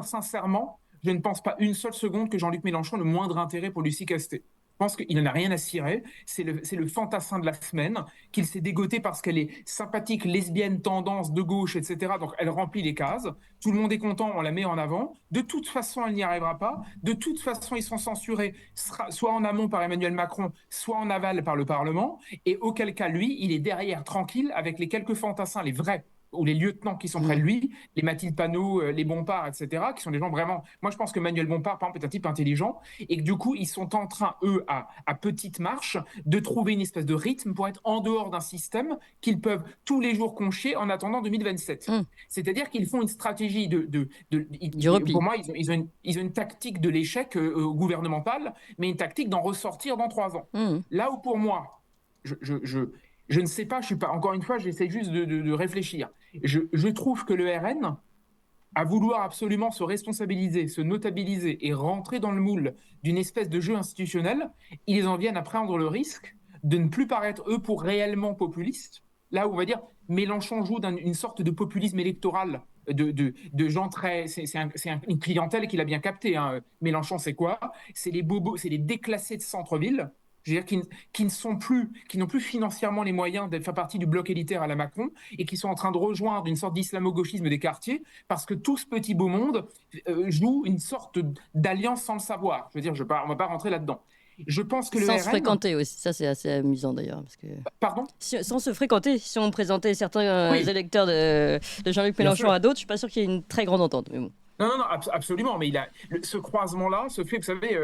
sincèrement, je ne pense pas une seule seconde que Jean-Luc Mélenchon ait le moindre intérêt pour Lucie Castet. Je pense qu'il n'en a rien à cirer. C'est le fantassin de la semaine, qu'il s'est dégoté parce qu'elle est sympathique, lesbienne, tendance, de gauche, etc. Donc elle remplit les cases. Tout le monde est content, on la met en avant. De toute façon, elle n'y arrivera pas. De toute façon, ils sont censurés, soit en amont par Emmanuel Macron, soit en aval par le Parlement. Et auquel cas, lui, il est derrière, tranquille, avec les quelques fantassins, les vrais, ou les lieutenants qui sont près de lui, les Mathilde Panot, les Bompard, etc., qui sont des gens vraiment... Moi, je pense que Manuel Bompard, par exemple, est un type intelligent, et que du coup, ils sont en train, eux, à petite marche, de trouver une espèce de rythme pour être en dehors d'un système qu'ils peuvent tous les jours conchier en attendant 2027. C'est-à-dire qu'ils font une stratégie du repli. Pour moi, ils ont une tactique de l'échec gouvernemental, mais une tactique d'en ressortir dans 3 ans. Là où, pour moi, je ne sais pas, encore une fois, j'essaie juste de réfléchir. Je trouve que le RN, à vouloir absolument se responsabiliser, se notabiliser et rentrer dans le moule d'une espèce de jeu institutionnel, ils en viennent à prendre le risque de ne plus paraître, eux, pour réellement populistes, là où on va dire Mélenchon joue une sorte de populisme électoral de gens très. C'est une clientèle qu'il a bien capté. Hein. Mélenchon, c'est quoi? C'est les bobos, c'est les déclassés de centre-ville. Je veux dire, qui n'ont plus financièrement les moyens de faire partie du bloc élitaire à la Macron et qui sont en train de rejoindre une sorte d'islamo-gauchisme des quartiers parce que tout ce petit beau monde joue une sorte d'alliance sans le savoir. Je veux dire, on ne va pas rentrer là-dedans. Je pense que le Sans RN... se fréquenter aussi, ça c'est assez amusant d'ailleurs. Parce que... Pardon? Sans se fréquenter, si on présentait certains Oui. électeurs de Jean-Luc Bien Mélenchon sûr. à d'autres, je suis pas sûr qu'il y ait une très grande entente. Mais bon. Non, absolument. Mais ce croisement-là se fait, vous savez,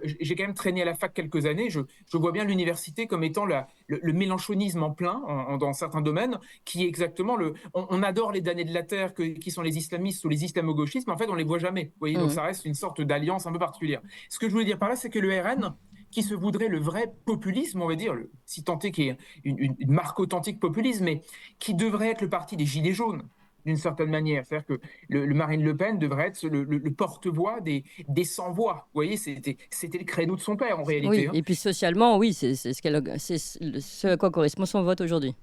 j'ai quand même traîné à la fac quelques années. Je vois bien l'université comme étant le mélenchonisme en plein dans certains domaines, qui est exactement on adore les damnés de la terre qui sont les islamistes ou les islamo-gauchistes, mais en fait, on les voit jamais. Vous voyez, donc ça reste une sorte d'alliance un peu particulière. Ce que je voulais dire par là, c'est que le RN, qui se voudrait le vrai populisme, on va dire, si tant est qu'il y ait une marque authentique populisme, mais qui devrait être le parti des Gilets jaunes, d'une certaine manière. C'est-à-dire que le Marine Le Pen devrait être le porte-voix des sans-voix. Vous voyez, c'était le credo de son père, en réalité. Oui, hein. et puis socialement, oui, c'est ce à quoi correspond son vote aujourd'hui.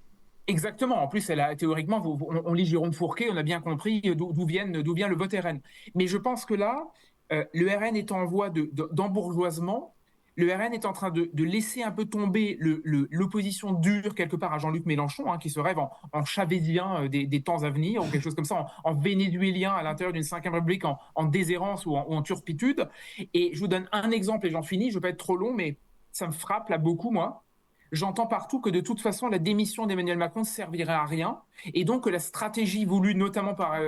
Exactement. En plus, théoriquement, on lit Jérôme Fourquet, on a bien compris d'où vient le vote RN. Mais je pense que là, le RN est en voie d'embourgeoisement. Le RN est en train de laisser un peu tomber l'opposition dure quelque part à Jean-Luc Mélenchon, hein, qui se rêve en chavésien des temps à venir, ou quelque chose comme ça, en vénézuélien à l'intérieur d'une 5e République, en déshérence ou en turpitude. Et je vous donne un exemple et j'en finis, je ne veux pas être trop long, mais ça me frappe là beaucoup, moi. J'entends partout que de toute façon, la démission d'Emmanuel Macron ne servirait à rien, et donc que la stratégie voulue notamment par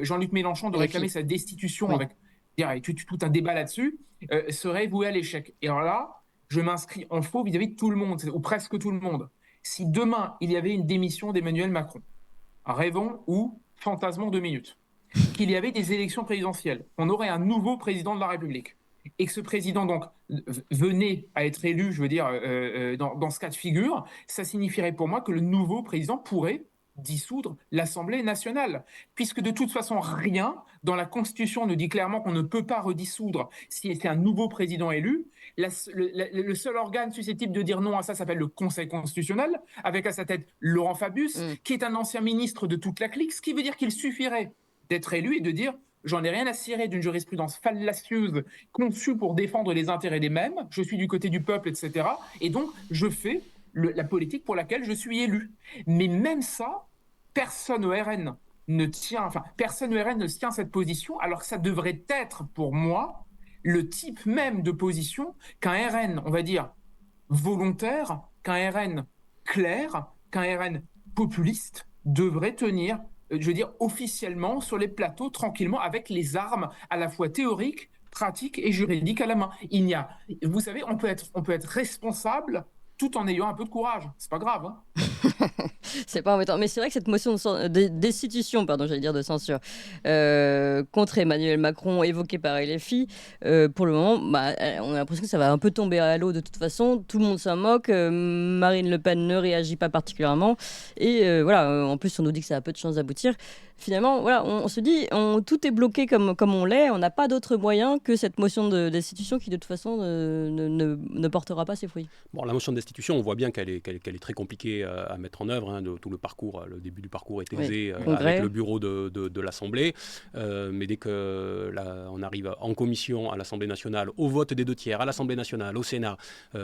Jean-Luc Mélenchon de réclamer sa destitution, avec tout un débat là-dessus, serait vouée à l'échec. Et alors là, je m'inscris en faux vis-à-vis de tout le monde, ou presque tout le monde. Si demain, il y avait une démission d'Emmanuel Macron, rêvons ou fantasmons 2 minutes, qu'il y avait des élections présidentielles, on aurait un nouveau président de la République, et que ce président donc venait à être élu, je veux dire, dans ce cas de figure, ça signifierait pour moi que le nouveau président pourrait dissoudre l'Assemblée nationale, puisque de toute façon, rien dans la Constitution ne dit clairement qu'on ne peut pas redissoudre si c'est un nouveau président élu. Le seul organe susceptible de dire non à ça s'appelle le Conseil constitutionnel, avec à sa tête Laurent Fabius, qui est un ancien ministre de toute la clique, ce qui veut dire qu'il suffirait d'être élu et de dire « j'en ai rien à cirer d'une jurisprudence fallacieuse conçue pour défendre les intérêts des mêmes, je suis du côté du peuple, etc. Et donc, je fais la politique pour laquelle je suis élu. » Mais même ça, personne au RN ne tient cette position, alors que ça devrait être, pour moi, le type même de position qu'un RN, on va dire, volontaire, qu'un RN clair, qu'un RN populiste devrait tenir, je veux dire, officiellement sur les plateaux, tranquillement, avec les armes à la fois théoriques, pratiques et juridiques à la main. Vous savez, on peut être responsable tout en ayant un peu de courage. C'est pas grave, hein. C'est pas embêtant. Mais c'est vrai que cette motion de destitution, de censure, contre Emmanuel Macron, évoquée par LFI, pour le moment, on a l'impression que ça va un peu tomber à l'eau de toute façon. Tout le monde s'en moque. Marine Le Pen ne réagit pas particulièrement. Et en plus, on nous dit que ça a peu de chances d'aboutir. Finalement, on se dit, tout est bloqué comme on l'est. On n'a pas d'autre moyen que cette motion de destitution qui, de toute façon, ne portera pas ses fruits. Bon, la motion de destitution, on voit bien qu'elle est très compliquée à mettre en œuvre. Tout le parcours, le début du parcours est aisé avec le bureau de l'Assemblée. Mais dès qu'on arrive en commission à l'Assemblée nationale, au vote des 2/3, à l'Assemblée nationale, au Sénat,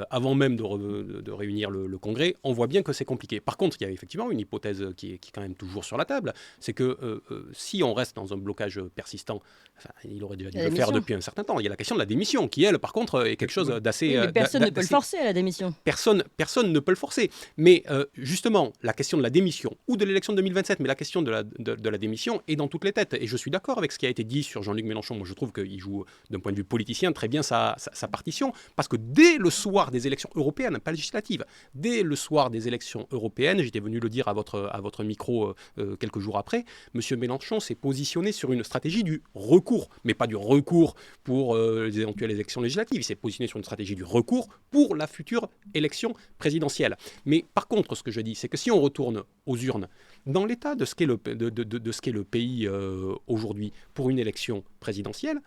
avant même de réunir le Congrès, on voit bien que c'est compliqué. Par contre, il y a effectivement une hypothèse qui est quand même toujours sur la table, c'est que si on reste dans un blocage persistant, il aurait déjà dû le faire depuis un certain temps. Il y a la question de la démission, qui elle, par contre, est quelque chose d'assez... mais personne ne peut le forcer à la démission. Personne ne peut le forcer. Mais justement, la question de la démission ou de l'élection de 2027, mais la question de la démission est dans toutes les têtes. Et je suis d'accord avec ce qui a été dit sur Jean-Luc Mélenchon. Moi, je trouve qu'il joue, d'un point de vue politicien, très bien sa partition. Parce que dès le soir des élections européennes, pas législatives, dès le soir des élections européennes, j'étais venu le dire à votre micro quelques jours après, M. Mélenchon s'est positionné sur une stratégie du recours, mais pas du recours pour les éventuelles élections législatives. Il s'est positionné sur une stratégie du recours pour la future élection présidentielle. Mais par contre, ce que je dis, c'est que si on retourne aux urnes, dans l'état de ce qu'est le pays aujourd'hui pour une élection présidentielle,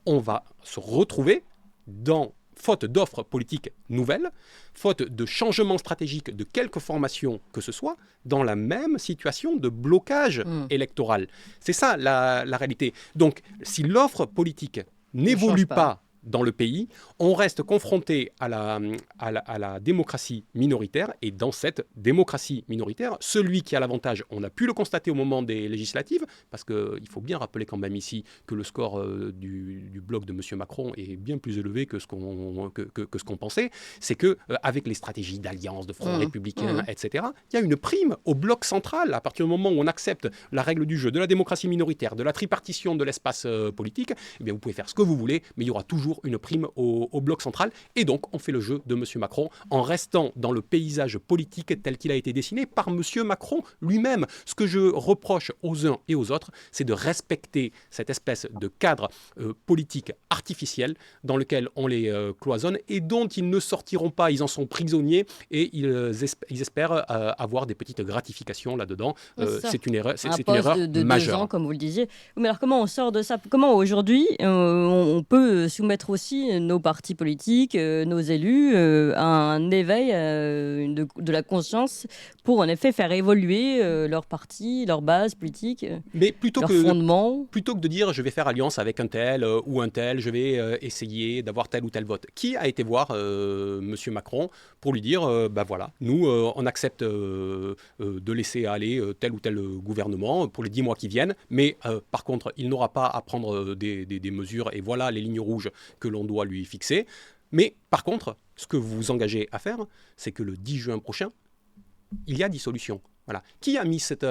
on va se retrouver dans faute d'offres politiques nouvelles, faute de changement stratégique de quelque formation que ce soit, dans la même situation de blocage électoral. C'est ça la réalité. Donc, si l'offre politique n'évolue pas dans le pays, on reste confronté à la démocratie minoritaire, et dans cette démocratie minoritaire, celui qui a l'avantage, on a pu le constater au moment des législatives, parce qu'il faut bien rappeler quand même ici que le score du bloc de M. Macron est bien plus élevé que ce qu'on pensait, c'est qu'avec les stratégies d'alliance, de front républicain, etc., il y a une prime au bloc central, à partir du moment où on accepte la règle du jeu, de la démocratie minoritaire, de la tripartition de l'espace politique, eh bien vous pouvez faire ce que vous voulez, mais il y aura toujours une prime au bloc central, et donc on fait le jeu de M. Macron en restant dans le paysage politique tel qu'il a été dessiné par M. Macron lui-même. Ce que je reproche aux uns et aux autres, c'est de respecter cette espèce de cadre politique artificiel dans lequel on les cloisonne et dont ils ne sortiront pas, ils en sont prisonniers, et ils espèrent avoir des petites gratifications là-dedans. C'est une erreur, de majeure. 2 ans, comme vous le disiez. Mais alors comment on sort de ça? Comment aujourd'hui on peut soumettre aussi nos partis politiques, nos élus à un éveil de la conscience pour en effet faire évoluer leur parti, leur base politique, mais leur fondement? Plutôt que de dire je vais faire alliance avec un tel ou un tel, je vais essayer d'avoir tel ou tel vote. Qui a été voir M. Macron pour lui dire voilà, nous on accepte de laisser aller tel ou tel gouvernement pour les 10 mois qui viennent, mais par contre il n'aura pas à prendre des mesures, et voilà les lignes rouges que l'on doit lui fixer. Mais par contre, ce que vous vous engagez à faire, c'est que le 10 juin prochain, il y a dissolution. Voilà. Qui a mis cette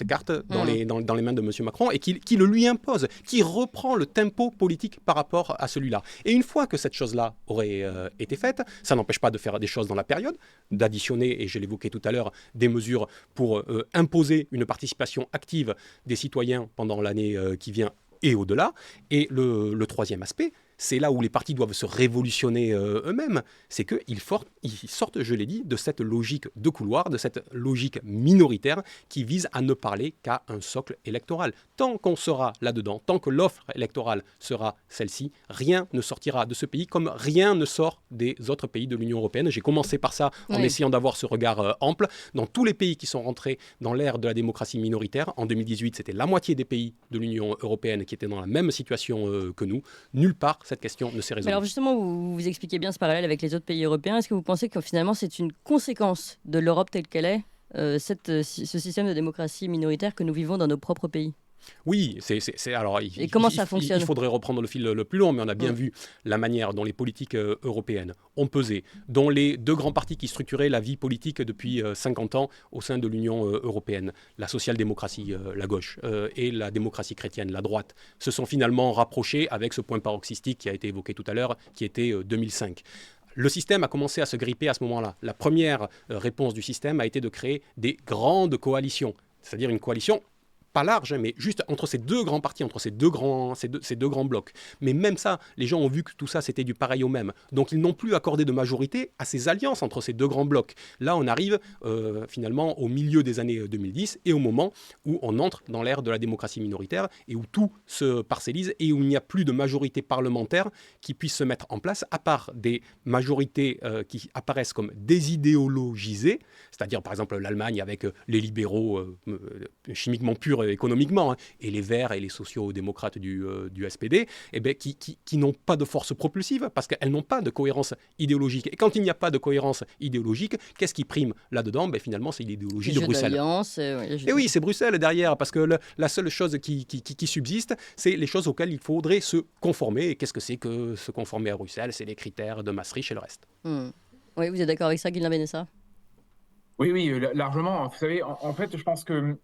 carte dans les mains de M. Macron et qui le lui impose, qui reprend le tempo politique par rapport à celui-là. Et une fois que cette chose-là aurait été faite, ça n'empêche pas de faire des choses dans la période, d'additionner, et je l'évoquais tout à l'heure, des mesures pour imposer une participation active des citoyens pendant l'année qui vient et au-delà. Et le troisième aspect, c'est là où les partis doivent se révolutionner eux-mêmes, c'est qu'ils sortent, je l'ai dit, de cette logique de couloir, de cette logique minoritaire qui vise à ne parler qu'à un socle électoral. Tant qu'on sera là-dedans, tant que l'offre électorale sera celle-ci, rien ne sortira de ce pays comme rien ne sort des autres pays de l'Union européenne. J'ai commencé par ça en essayant d'avoir ce regard ample. Dans tous les pays qui sont rentrés dans l'ère de la démocratie minoritaire, en 2018, c'était la moitié des pays de l'Union européenne qui étaient dans la même situation que nous. Nulle part cette question ne s'est résolue. Alors justement, vous expliquez bien ce parallèle avec les autres pays européens. Est-ce que vous pensez que finalement c'est une conséquence de l'Europe telle qu'elle est, ce système de démocratie minoritaire que nous vivons dans nos propres pays? Oui, alors et comment ça fonctionne? Il faudrait reprendre le fil le plus long, mais on a bien vu la manière dont les politiques européennes ont pesé, dont les 2 grands partis qui structuraient la vie politique depuis 50 ans au sein de l'Union européenne, la social-démocratie, la gauche, et la démocratie chrétienne, la droite, se sont finalement rapprochés avec ce point paroxystique qui a été évoqué tout à l'heure, qui était 2005. Le système a commencé à se gripper à ce moment-là. La première réponse du système a été de créer des grandes coalitions, c'est-à-dire une coalition pas large, mais juste entre ces 2 grands partis, entre ces deux grands blocs. Mais même ça, les gens ont vu que tout ça, c'était du pareil au même. Donc, ils n'ont plus accordé de majorité à ces alliances entre ces 2 grands blocs. Là, on arrive finalement au milieu des années 2010 et au moment où on entre dans l'ère de la démocratie minoritaire et où tout se parcellise et où il n'y a plus de majorité parlementaire qui puisse se mettre en place, à part des majorités qui apparaissent comme désidéologisées, c'est-à-dire par exemple l'Allemagne avec les libéraux chimiquement purs économiquement, et les Verts et les sociaux-démocrates du SPD, qui n'ont pas de force propulsive parce qu'elles n'ont pas de cohérence idéologique. Et quand il n'y a pas de cohérence idéologique, qu'est-ce qui prime là-dedans? Finalement, c'est l'idéologie de Bruxelles. Et oui, c'est Bruxelles derrière, parce que la seule chose qui subsiste, c'est les choses auxquelles il faudrait se conformer. Et qu'est-ce que c'est que se conformer à Bruxelles? C'est les critères de Maastricht et le reste. Oui, vous êtes d'accord avec ça, Guillaume Benessa? Oui, largement. Vous savez, en fait, je pense que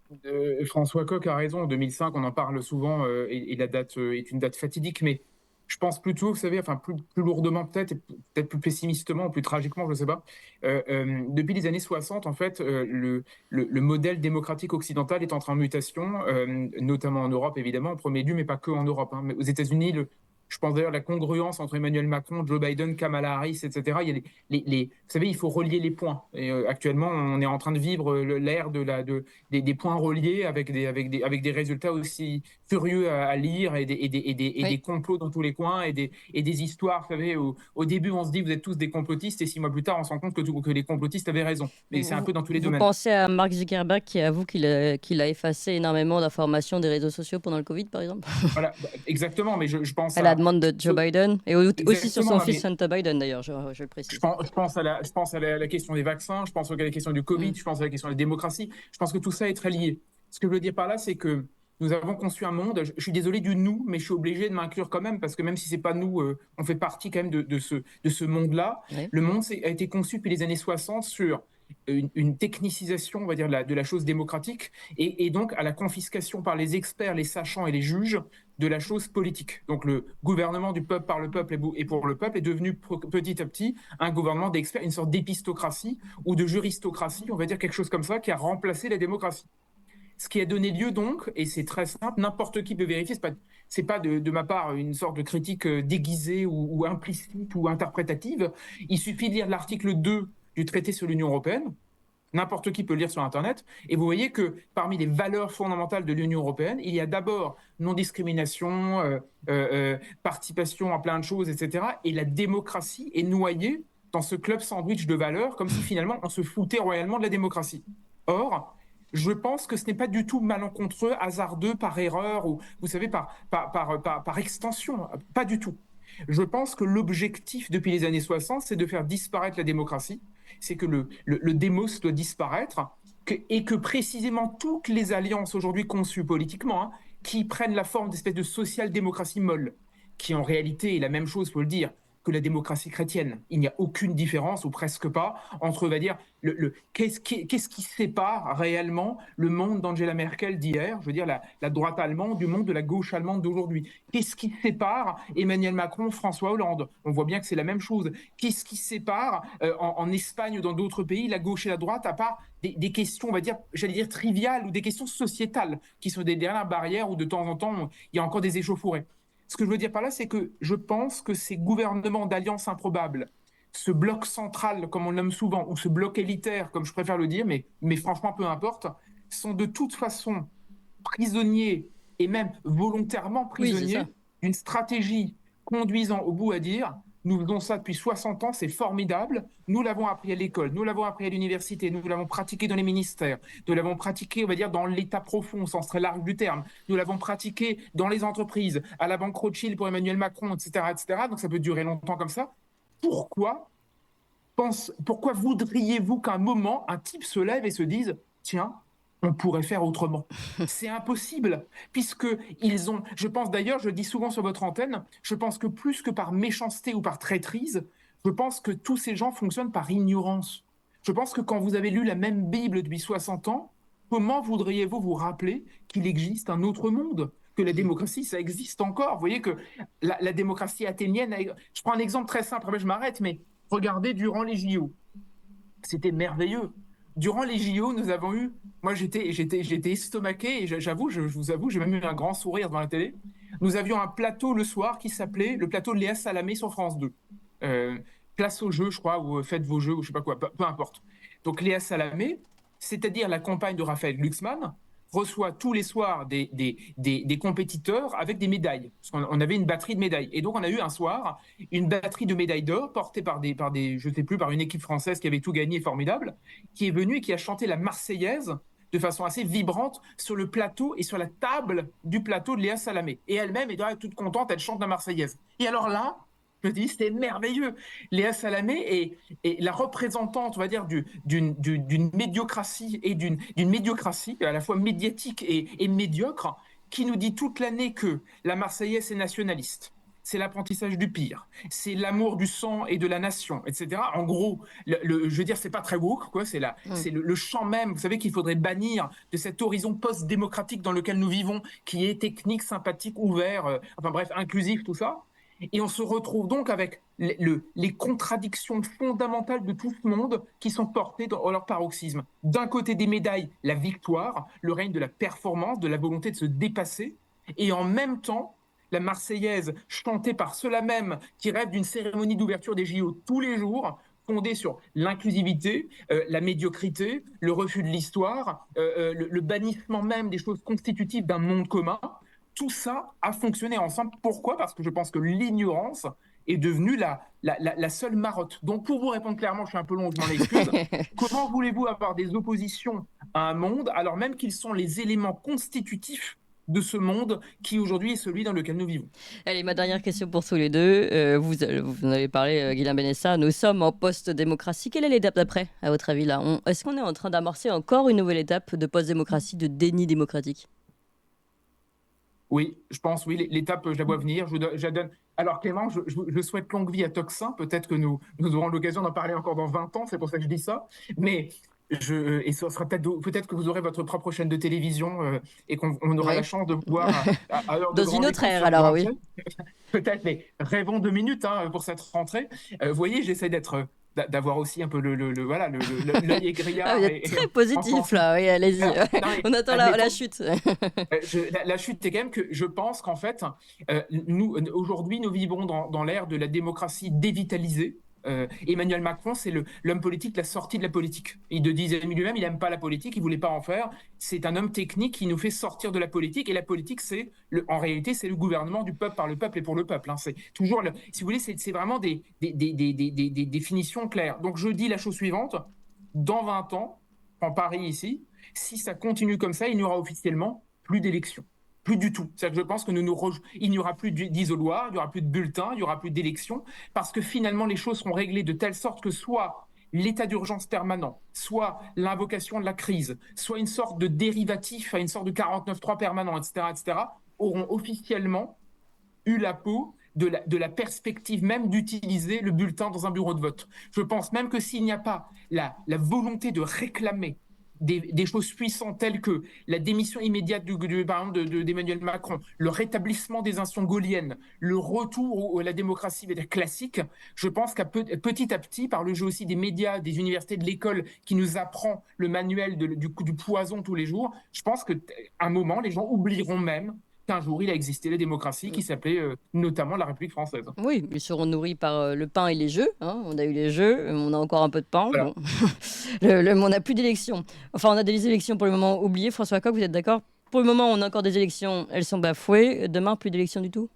François Coq a raison. En 2005, on en parle souvent, et la date est une date fatidique, mais je pense plutôt, vous savez, enfin plus lourdement peut-être, et peut-être plus pessimistement, ou plus tragiquement, je ne sais pas. Depuis les années 60, en fait, le modèle démocratique occidental est entré en mutation, notamment en Europe, évidemment, en premier lieu, mais pas que en Europe. Mais aux États-Unis, Je pense d'ailleurs à la congruence entre Emmanuel Macron, Joe Biden, Kamala Harris, etc. Il y a vous savez, il faut relier les points. Et actuellement, on est en train de vivre l'ère des points reliés avec des résultats aussi furieux à lire et des complots dans tous les coins et des histoires. Vous savez, au début, on se dit vous êtes tous des complotistes et 6 mois plus tard, on se rend compte que les complotistes avaient raison. Mais c'est un peu dans tous les domaines. Vous pensez à Mark Zuckerberg qui avoue qu'il a effacé énormément d'informations des réseaux sociaux pendant le Covid, par exemple? Voilà, exactement. Mais je pense à la demande de Joe Biden et aussi sur son Exactement, fils Hunter Biden d'ailleurs, je le précise. Je pense à la question des vaccins, je pense à la question du Covid, je pense à la question de la démocratie. Je pense que tout ça est très lié. Ce que je veux dire par là, c'est que nous avons conçu un monde, je suis désolé du nous, mais je suis obligé de m'inclure quand même, parce que même si c'est pas nous, on fait partie quand même de ce monde-là. Oui. Le monde a été conçu depuis les années 60 sur une technicisation, on va dire, de la chose démocratique, et donc à la confiscation par les experts, les sachants et les juges de la chose politique. Donc le gouvernement du peuple, par le peuple et pour le peuple est devenu petit à petit un gouvernement d'experts, une sorte d'épistocratie ou de juristocratie, on va dire quelque chose comme ça, qui a remplacé la démocratie. Ce qui a donné lieu donc, et c'est très simple, n'importe qui peut vérifier, c'est pas de ma part une sorte de critique déguisée ou implicite ou interprétative. Il suffit de lire l'article 2 du traité sur l'Union européenne. N'importe qui peut le lire sur Internet. Et vous voyez que parmi les valeurs fondamentales de l'Union européenne, il y a d'abord non-discrimination, participation à plein de choses, etc. Et la démocratie est noyée dans ce club sandwich de valeurs, comme si finalement on se foutait royalement de la démocratie. Or, je pense que ce n'est pas du tout malencontreux, hasardeux, par erreur, ou vous savez, par extension. Pas du tout. Je pense que l'objectif depuis les années 60, c'est de faire disparaître la démocratie. C'est que le démos doit disparaître et que précisément toutes les alliances aujourd'hui conçues politiquement, qui prennent la forme d'espèce de social-démocratie molle, qui en réalité est la même chose, il faut le dire, que la démocratie chrétienne. Il n'y a aucune différence, ou presque pas, entre, on va dire, qu'est-ce qui sépare réellement le monde d'Angela Merkel d'hier, je veux dire la droite allemande, du monde de la gauche allemande d'aujourd'hui. Qu'est-ce qui sépare Emmanuel Macron, François Hollande? On voit bien que c'est la même chose. Qu'est-ce qui sépare en Espagne ou dans d'autres pays la gauche et la droite, à part des questions, on va dire, j'allais dire triviales, ou des questions sociétales, qui sont des dernières barrières où de temps en temps, il y a encore des échauffourées. Ce que je veux dire par là, c'est que je pense que ces gouvernements d'alliances improbables, ce bloc central, comme on l'aime souvent, ou ce bloc élitaire, comme je préfère le dire, mais franchement, peu importe, sont de toute façon prisonniers, et même volontairement prisonniers, d'une stratégie conduisant au bout à dire « nous faisons ça depuis 60 ans, c'est formidable, nous l'avons appris à l'école, nous l'avons appris à l'université, nous l'avons pratiqué dans les ministères, nous l'avons pratiqué, on va dire, dans l'état profond, au sens très large du terme, nous l'avons pratiqué dans les entreprises, à la banque Rothschild pour Emmanuel Macron, etc., etc. » Donc ça peut durer longtemps comme ça. Pourquoi voudriez-vous qu'à un moment, un type se lève et se dise « tiens, on pourrait faire autrement ». C'est impossible, puisque ils ont, je pense d'ailleurs, je dis souvent sur votre antenne, je pense que plus que par méchanceté ou par traîtrise, je pense que tous ces gens fonctionnent par ignorance. Je pense que quand vous avez lu la même Bible depuis 60 ans, comment voudriez-vous vous rappeler qu'il existe un autre monde, que la démocratie, ça existe encore? Vous voyez que la démocratie athénienne, je prends un exemple très simple, après je m'arrête, mais regardez durant les JO, c'était merveilleux. Durant les JO, nous avons eu, moi j'étais estomaqué, et je vous avoue, j'ai même eu un grand sourire devant la télé. Nous avions un plateau le soir qui s'appelait le plateau de Léa Salamé sur France 2. Place aux jeux, je crois, ou faites vos jeux, ou je sais pas quoi, peu importe. Donc Léa Salamé, c'est-à-dire la compagne de Raphaël Glucksmann, reçoit tous les soirs des compétiteurs avec des médailles. Parce qu'on avait une batterie de médailles. Et donc, on a eu un soir une batterie de médailles d'or portée par je sais plus, par une équipe française qui avait tout gagné, formidable, qui est venue et qui a chanté la Marseillaise de façon assez vibrante sur le plateau et sur la table du plateau de Léa Salamé. Et elle-même est toute contente, elle chante la Marseillaise. Et alors là, je me dis, c'était merveilleux. Léa Salamé est la représentante, on va dire, d'une médiocratie et d'une médiocratie à la fois médiatique et médiocre, qui nous dit toute l'année que la Marseillaise est nationaliste. C'est l'apprentissage du pire, c'est l'amour du sang et de la nation, etc. En gros, je veux dire, c'est pas très woke, quoi. C'est le champ même, vous savez, qu'il faudrait bannir de cet horizon post-démocratique dans lequel nous vivons, qui est technique, sympathique, ouvert, enfin bref, inclusif, tout ça. Et on se retrouve donc avec les contradictions fondamentales de tout ce monde qui sont portées dans leur paroxysme. D'un côté des médailles, la victoire, le règne de la performance, de la volonté de se dépasser, et en même temps, la Marseillaise chantée par ceux-là même qui rêvent d'une cérémonie d'ouverture des JO tous les jours, fondée sur l'inclusivité, la médiocrité, le refus de l'histoire, le bannissement même des choses constitutives d'un monde commun. Tout ça a fonctionné ensemble. Pourquoi ? Parce que je pense que l'ignorance est devenue la seule marotte. Donc, pour vous répondre clairement, je suis un peu long, je m'en excuse. Comment voulez-vous avoir des oppositions à un monde alors même qu'ils sont les éléments constitutifs de ce monde qui aujourd'hui est celui dans lequel nous vivons? Allez, ma dernière question pour tous les deux. Vous en avez parlé, Guilain Benessa. Nous sommes en post-démocratie. Quelle est l'étape d'après, à votre avis là Est-ce qu'on est en train d'amorcer encore une nouvelle étape de post-démocratie, de déni démocratique? Oui, je pense, oui, l'étape, je la vois venir. Je donne... Alors Clément, je souhaite longue vie à Toxin. Peut-être que nous aurons l'occasion d'en parler encore dans 20 ans, c'est pour ça que je dis ça. Mais et ce sera peut-être que vous aurez votre propre chaîne de télévision et qu'on aura la chance de voir à l'heure de Dans une grande autre écoute ère, sur alors grande oui. chaîne. Peut-être, mais rêvons 2 minutes pour cette rentrée. Vous voyez, j'essaie d'avoir aussi un peu l'œil égrillard. Vous êtes très positif là, oui, allez-y. On attend la chute. La chute est quand même que je pense qu'en fait, aujourd'hui, nous vivons dans l'ère de la démocratie dévitalisée. Emmanuel Macron, c'est l'homme politique, la sortie de la politique. Il disait lui-même, il n'aime pas la politique, il ne voulait pas en faire. C'est un homme technique qui nous fait sortir de la politique. Et la politique, en réalité, c'est le gouvernement du peuple, par le peuple et pour le peuple. C'est toujours, si vous voulez, c'est vraiment des définitions claires. Donc je dis la chose suivante, dans 20 ans, en Paris ici, si ça continue comme ça, il n'y aura officiellement plus d'élections. Plus du tout. C'est-à-dire que je pense que il n'y aura plus d'isoloir, il n'y aura plus de bulletins, il n'y aura plus d'élections, parce que finalement les choses seront réglées de telle sorte que soit l'état d'urgence permanent, soit l'invocation de la crise, soit une sorte de dérivatif à une sorte de 49.3 permanent, etc., auront officiellement eu la peau de la perspective même d'utiliser le bulletin dans un bureau de vote. Je pense même que s'il n'y a pas la volonté de réclamer des choses puissantes telles que la démission immédiate par exemple d'Emmanuel Macron, le rétablissement des institutions gaulliennes, le retour à la démocratie classique, je pense qu'à petit à petit, par le jeu aussi des médias, des universités, de l'école qui nous apprend le manuel du poison tous les jours, je pense qu'à un moment, les gens oublieront même qu'un jour, il a existé la démocratie qui s'appelait notamment la République française. Oui, ils seront nourris par le pain et les jeux. On a eu les jeux, on a encore un peu de pain. Voilà. Bon. On n'a plus d'élections. Enfin, on a des élections pour le moment oubliées. François Coq, vous êtes d'accord? Pour le moment, on a encore des élections, elles sont bafouées. Demain, plus d'élections du tout?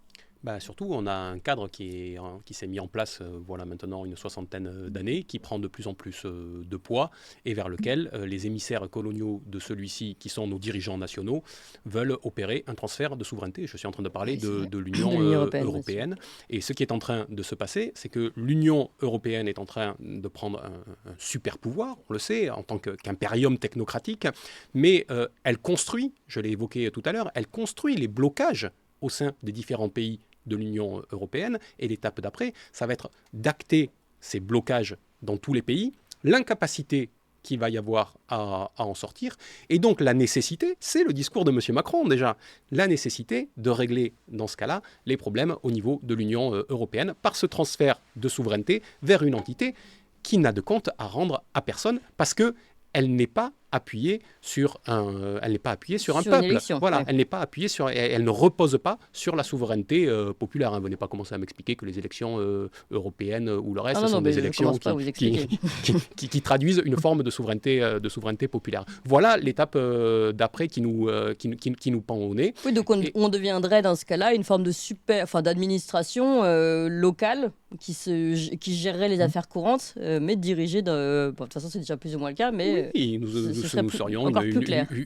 Surtout, on a un cadre qui s'est mis en place voilà maintenant une 60aine d'années, qui prend de plus en plus de poids et vers lequel les émissaires coloniaux de celui-ci, qui sont nos dirigeants nationaux, veulent opérer un transfert de souveraineté. Je suis en train de parler de l'Union européenne. Et ce qui est en train de se passer, c'est que l'Union européenne est en train de prendre un super pouvoir, on le sait, en tant qu'impérium technocratique, mais elle construit, je l'ai évoqué tout à l'heure, elle construit les blocages au sein des différents pays de l'Union européenne, et l'étape d'après, ça va être d'acter ces blocages dans tous les pays, l'incapacité qu'il va y avoir à en sortir, et donc la nécessité, c'est le discours de M. Macron déjà, la nécessité de régler dans ce cas-là les problèmes au niveau de l'Union européenne par ce transfert de souveraineté vers une entité qui n'a de compte à rendre à personne, parce que elle n'est pas appuyée sur un peuple. Élection, voilà, ouais. Elle n'est pas appuyée elle ne repose pas sur la souveraineté populaire. Venez pas commencer à m'expliquer que les élections européennes ou le reste sont des élections qui traduisent une forme de souveraineté populaire. Voilà l'étape d'après qui nous pend au nez. Oui, donc on deviendrait dans ce cas-là une forme de d'administration locale qui gérerait les affaires courantes, mais dirigée de toute façon c'est déjà plus ou moins le cas, mais oui, nous serions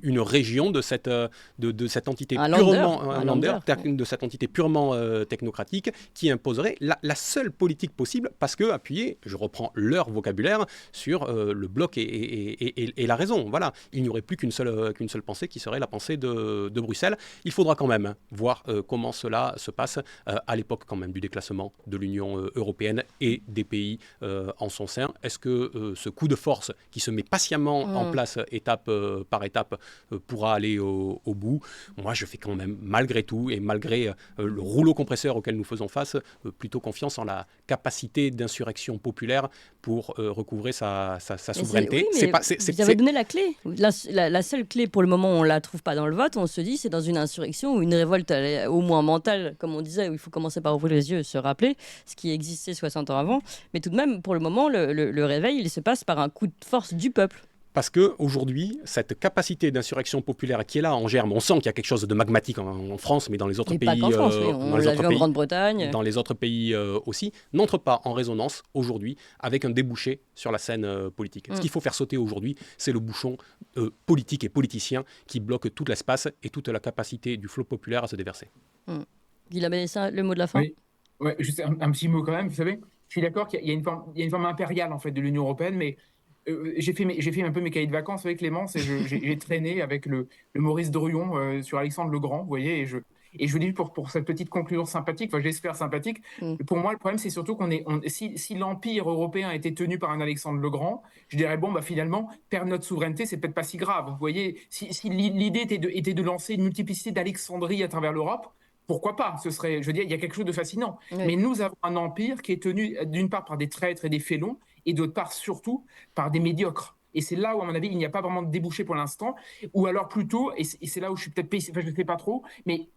une région de cette entité de cette entité purement technocratique qui imposerait la seule politique possible, parce que appuyée, je reprends leur vocabulaire, sur le bloc et la raison. Voilà, il n'y aurait plus qu'une seule pensée qui serait la pensée de Bruxelles. Il faudra quand même voir comment cela se passe à l'époque quand même du déclassement de l'Union européenne et des pays en son sein. Est-ce que ce coup de force qui se met patiemment en place étape par étape, pourra aller au bout. Moi, je fais quand même, malgré tout, et malgré le rouleau compresseur auquel nous faisons face, plutôt confiance en la capacité d'insurrection populaire pour recouvrer sa souveraineté. Vous avez donné la clé. La seule clé pour le moment, on ne la trouve pas dans le vote. On se dit c'est dans une insurrection ou une révolte au moins mentale, comme on disait, où il faut commencer par ouvrir les yeux, se rappeler ce qui existait 60 ans avant. Mais tout de même, pour le moment, le réveil, il se passe par un coup de force du peuple. Parce qu'aujourd'hui, cette capacité d'insurrection populaire qui est là en germe, on sent qu'il y a quelque chose de magmatique en France, mais dans les autres pays, pas qu'en France, on l'a vu en Grande-Bretagne. Dans les autres pays aussi, n'entre pas en résonance aujourd'hui avec un débouché sur la scène politique. Ce qu'il faut faire sauter aujourd'hui, c'est le bouchon politique et politicien qui bloque tout l'espace et toute la capacité du flot populaire à se déverser. Guillaume Benessa, le mot de la fin. Oui, ouais, juste un petit mot quand même, vous savez. Je suis d'accord qu'il y a une forme impériale en fait de l'Union européenne, mais j'ai fait un peu mes cahiers de vacances avec Clémence et j'ai traîné avec le Maurice Druon sur Alexandre le Grand, vous voyez, et je vous dis pour cette petite conclusion sympathique, enfin j'espère sympathique, pour moi le problème c'est surtout si l'empire européen était tenu par un Alexandre le Grand, je dirais bon bah finalement perdre notre souveraineté c'est peut-être pas si grave, vous voyez, si l'idée était de lancer une multiplicité d'Alexandrie à travers l'Europe, pourquoi pas? Ce serait, je veux dire, il y a quelque chose de fascinant. Oui. Mais nous avons un empire qui est tenu d'une part par des traîtres et des félons, et d'autre part surtout par des médiocres. Et c'est là où, à mon avis, il n'y a pas vraiment de débouché pour l'instant. Ou alors plutôt, et c'est là où je suis peut-être pessimiste, enfin, je ne sais pas trop, mais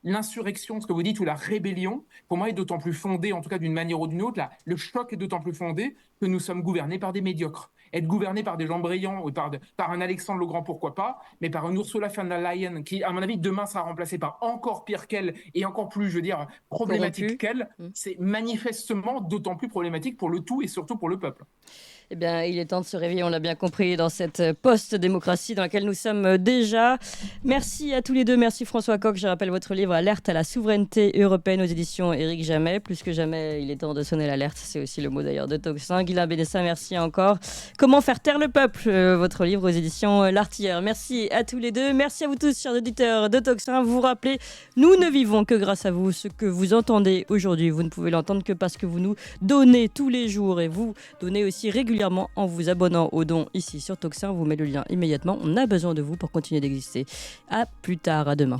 l'insurrection, ce que vous dites, ou la rébellion, pour moi, est d'autant plus fondée, en tout cas d'une manière ou d'une autre. Le choc est d'autant plus fondé que nous sommes gouvernés par des médiocres. Être gouverné par des gens brillants ou par un Alexandre le Grand, pourquoi pas, mais par une Ursula von der Leyen qui, à mon avis, demain sera remplacée par encore pire qu'elle et encore plus, je veux dire, problématique qu'elle, c'est manifestement d'autant plus problématique pour le tout et surtout pour le peuple. Eh bien, il est temps de se réveiller, on l'a bien compris, dans cette post-démocratie dans laquelle nous sommes déjà. Merci à tous les deux. Merci François Coq. Je rappelle votre livre Alerte à la souveraineté européenne aux éditions Éric Jamet. Plus que jamais, il est temps de sonner l'alerte. C'est aussi le mot d'ailleurs de Tocsin. Guillaume Benessa, merci encore. Comment faire taire le peuple, votre livre aux éditions L'Artilleur. Merci à tous les deux. Merci à vous tous, chers auditeurs de Tocsin. Vous vous rappelez, nous ne vivons que grâce à vous. Ce que vous entendez aujourd'hui, vous ne pouvez l'entendre que parce que vous nous donnez tous les jours et vous donnez aussi régulièrement en vous abonnant aux dons ici sur Tocsin. On vous met le lien immédiatement. On a besoin de vous pour continuer d'exister. À plus tard, à demain.